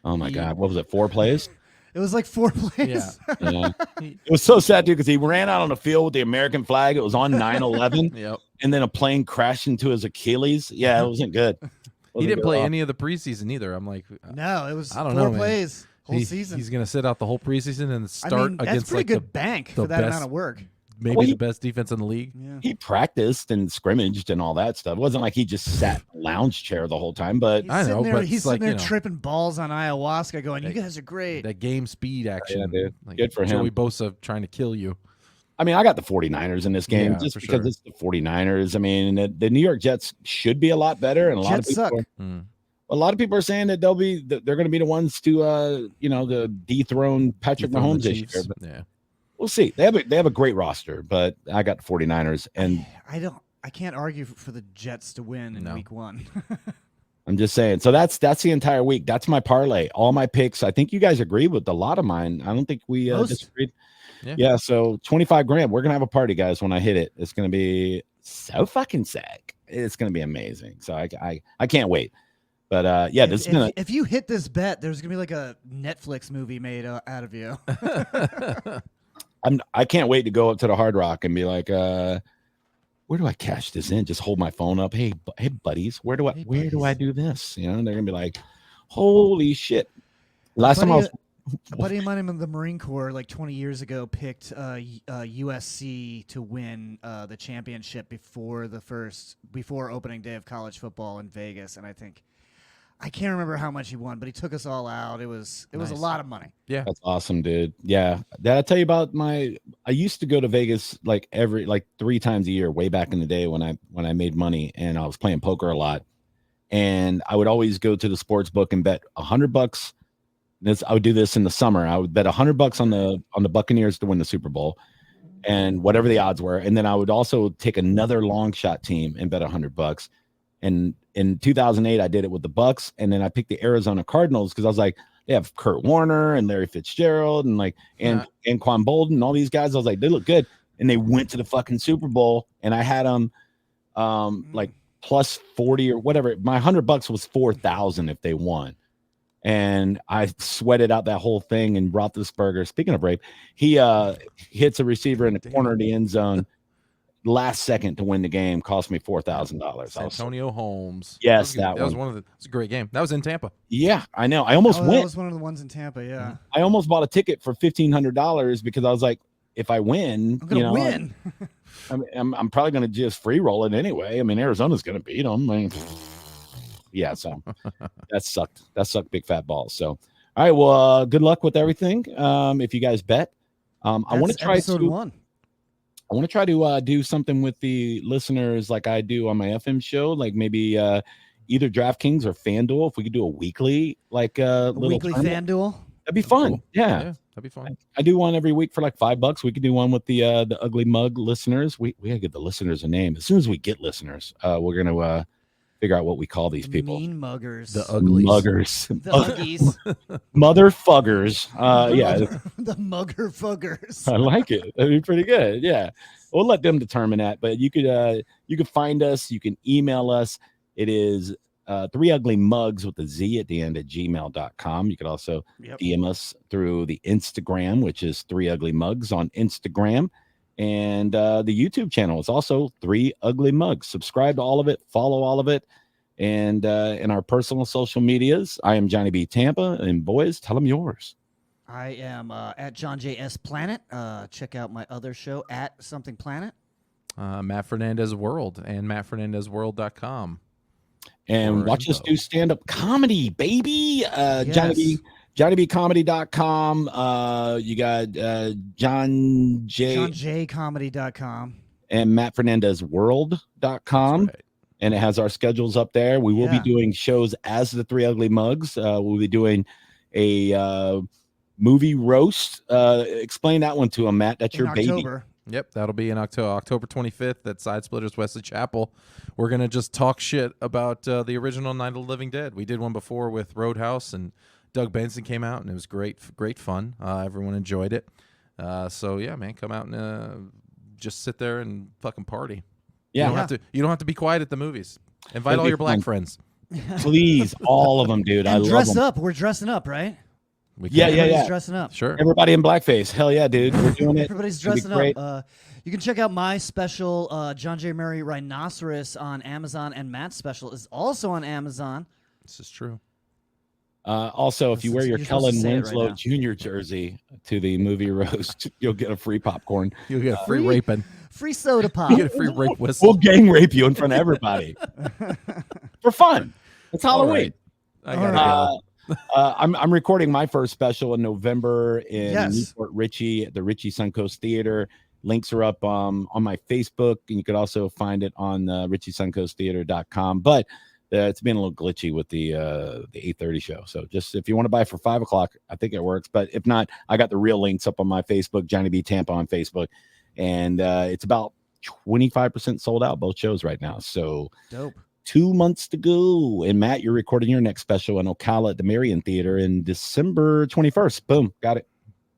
Oh, my He- God. What was it, 4 plays? It was like 4 plays. Yeah. Yeah. It was so sad, dude, because he ran out on the field with the American flag. It was on 9/11. Yep. And then a plane crashed into his Achilles. Yeah, it wasn't good. He Wasn't didn't good play at all. any of the preseason either. I'm like, No, it was I don't 4 know, man. plays whole season. He's gonna sit out the whole preseason and I start mean, that's against pretty like good bank the for that best- amount of work. maybe the best defense in the league. Yeah. He practiced and scrimmaged and all that stuff. It wasn't like he just sat in a lounge chair the whole time, but I know, but he's it's sitting like, there tripping balls on ayahuasca going, you guys are great. That game speed action. Yeah, dude. Like Good for him. Joey Bosa trying to kill you. I mean, I got the 49ers in this game Yeah, just for because sure. it's the 49ers. I mean, the New York Jets should be a lot better, and Jets suck. A lot of people are saying that they're going to be the ones to to dethrone Patrick Mahomes this year. But Yeah. we'll see. They have a great roster, but I got the 49ers, and I can't argue for the Jets to win in week 1. I'm just saying. So that's the entire week. That's my parlay. All my picks. I think you guys agree with a lot of mine. I don't think we disagreed. Yeah. So 25 grand. We're gonna have a party, guys. When I hit it, it's gonna be so fucking sick. It's gonna be amazing. So I can't wait. But if you hit this bet, there's gonna be like a Netflix movie made out of you. I can't wait to go up to the Hard Rock and be like, where do I cash this in? Just hold my phone up. Hey buddies, where do I do this? You know, and they're gonna be like, holy shit. Last time I was a buddy of mine in the Marine Corps, like 20 years ago, picked USC to win the championship before opening day of college football in Vegas, and I can't remember how much he won, but he took us all out. It was a lot of money. Yeah, that's awesome, dude. Yeah, did I tell you about I used to go to Vegas like 3 times a year, way back in the day when I made money and I was playing poker a lot, and I would always go to the sports book and bet $100. I would do this in the summer. I would bet $100 on the Buccaneers to win the Super Bowl, and whatever the odds were, and then I would also take another long shot team and bet $100. And in 2008, I did it with the Bucks, and then I picked the Arizona Cardinals because I was like, they have Kurt Warner and Larry Fitzgerald and Quan Bolden and all these guys. I was like, they look good, and they went to the fucking Super Bowl, and I had them like plus 40 or whatever. My $100 was 4,000 if they won. And I sweated out that whole thing. And Roethlisberger, speaking of rape, he hits a receiver in the corner of the end zone last second to win the game. Cost me $4,000. Antonio Holmes. Yes, that was one of the. It's a great game. That was in Tampa. Yeah, I know. I almost went. That was one of the ones in Tampa. Yeah, I almost bought a ticket for $1,500 because I was like, if I win, I'm gonna win. I'm probably gonna just free roll it anyway. I mean, Arizona's gonna beat them. I mean, yeah, so that sucked big fat balls. So, all right, well, good luck with everything. If you guys bet, I want to try episode 1. I want to try to do something with the listeners like I do on my FM show, like maybe either DraftKings or FanDuel. If we could do a weekly, like a weekly FanDuel, that'd be fun. Cool. Yeah, that'd be fun. I do one every week for like $5. We could do one with the Ugly Mug listeners. We gotta give the listeners a name. As soon as we get listeners, we're gonna figure out what we call these people. Mean muggers. The uglies. Muggers. The uggies. Motherfuggers. Yeah. The mugger fuggers. I like it. That'd be pretty good. Yeah. We'll let them determine that. But you could find us. You can email us. It is 3uglymugs with a Z at the end at gmail.com. You could also DM us through the Instagram, which is 3uglymugs on Instagram. And the YouTube channel is also 3uglymugs. Subscribe to all of it, follow all of it, and in our personal social medias. I am Johnny B. Tampa, and boys, tell them yours. I am at John J. S. Planet. Check out my other show at Something Planet. Matt Fernandez World and mattfernandezworld.com. And watch us do stand-up comedy, baby. JohnnyBComedy.com. You got JohnJComedy.com and MattFernandezWorld.com. Right. And it has our schedules up there. We will be doing shows as the 3 Ugly Mugs. We'll be doing a movie roast. Explain that one to him, Matt. That's your October. baby. Yep, that'll be in October 25th at Side Splitters Wesley Chapel. We're going to just talk shit about the original Night of the Living Dead. We did one before with Roadhouse, and Doug Benson came out, and it was great fun. Everyone enjoyed it. So, yeah, man, come out and just sit there and fucking party. Yeah. You don't have to be quiet at the movies. Invite all your black friends. Please, all of them, dude. And I dress love them. up. We're dressing up, right? Everybody's dressing up. Sure. Everybody in blackface. Hell yeah, dude. We're doing it. Everybody's dressing up. You can check out my special, John J. Murray Rhinoceros, on Amazon, and Matt's special is also on Amazon. This is true. Also, if you wear your You're supposed to Kellen say it right Winslow now. Jr. jersey to the movie roast, you'll get a free popcorn. You'll get a free Free- raping. Free soda pop. You get a free rape whistle. We'll gang rape you in front of everybody for fun. It's Halloween. I gotta go. I'm recording my first special in November in Yes. Newport Richie at the Richie Suncoast Theater. Links are up on my Facebook, and you could also find it on richiesuncoasttheater.com. But it's been a little glitchy with the 8:30 show. So just if you want to buy for 5 o'clock, I think it works. But if not, I got the real links up on my Facebook, Johnny B Tampa on Facebook, and it's about 25% sold out both shows right now. So Dope. 2 months to go. And Matt, you're recording your next special in Ocala at the Marion Theater in December 21st. Boom, got it.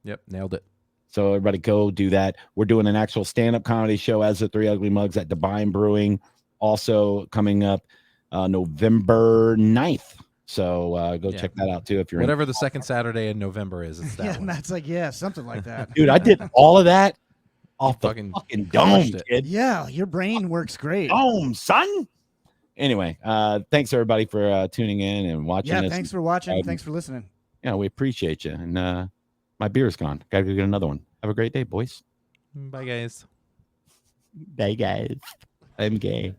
Yep, nailed it. So everybody go do that. We're doing an actual stand-up comedy show as the Three Ugly Mugs at Divine Brewing, also coming up November 9th. So go check that out too if you're whatever the second Saturday in November is. It's that Yeah, one. Matt's like, yeah, something like that. Dude, I did all of that off the fucking fucking dome, crushed it. kid. Yeah, your brain works great. Dome, son. Anyway, thanks everybody for tuning in and watching Yeah, this. thanks for watching. Thanks for listening. Yeah, we appreciate you. And my beer's gone. Gotta go get another one. Have a great day, boys. Bye, guys. Bye, guys. I'm gay.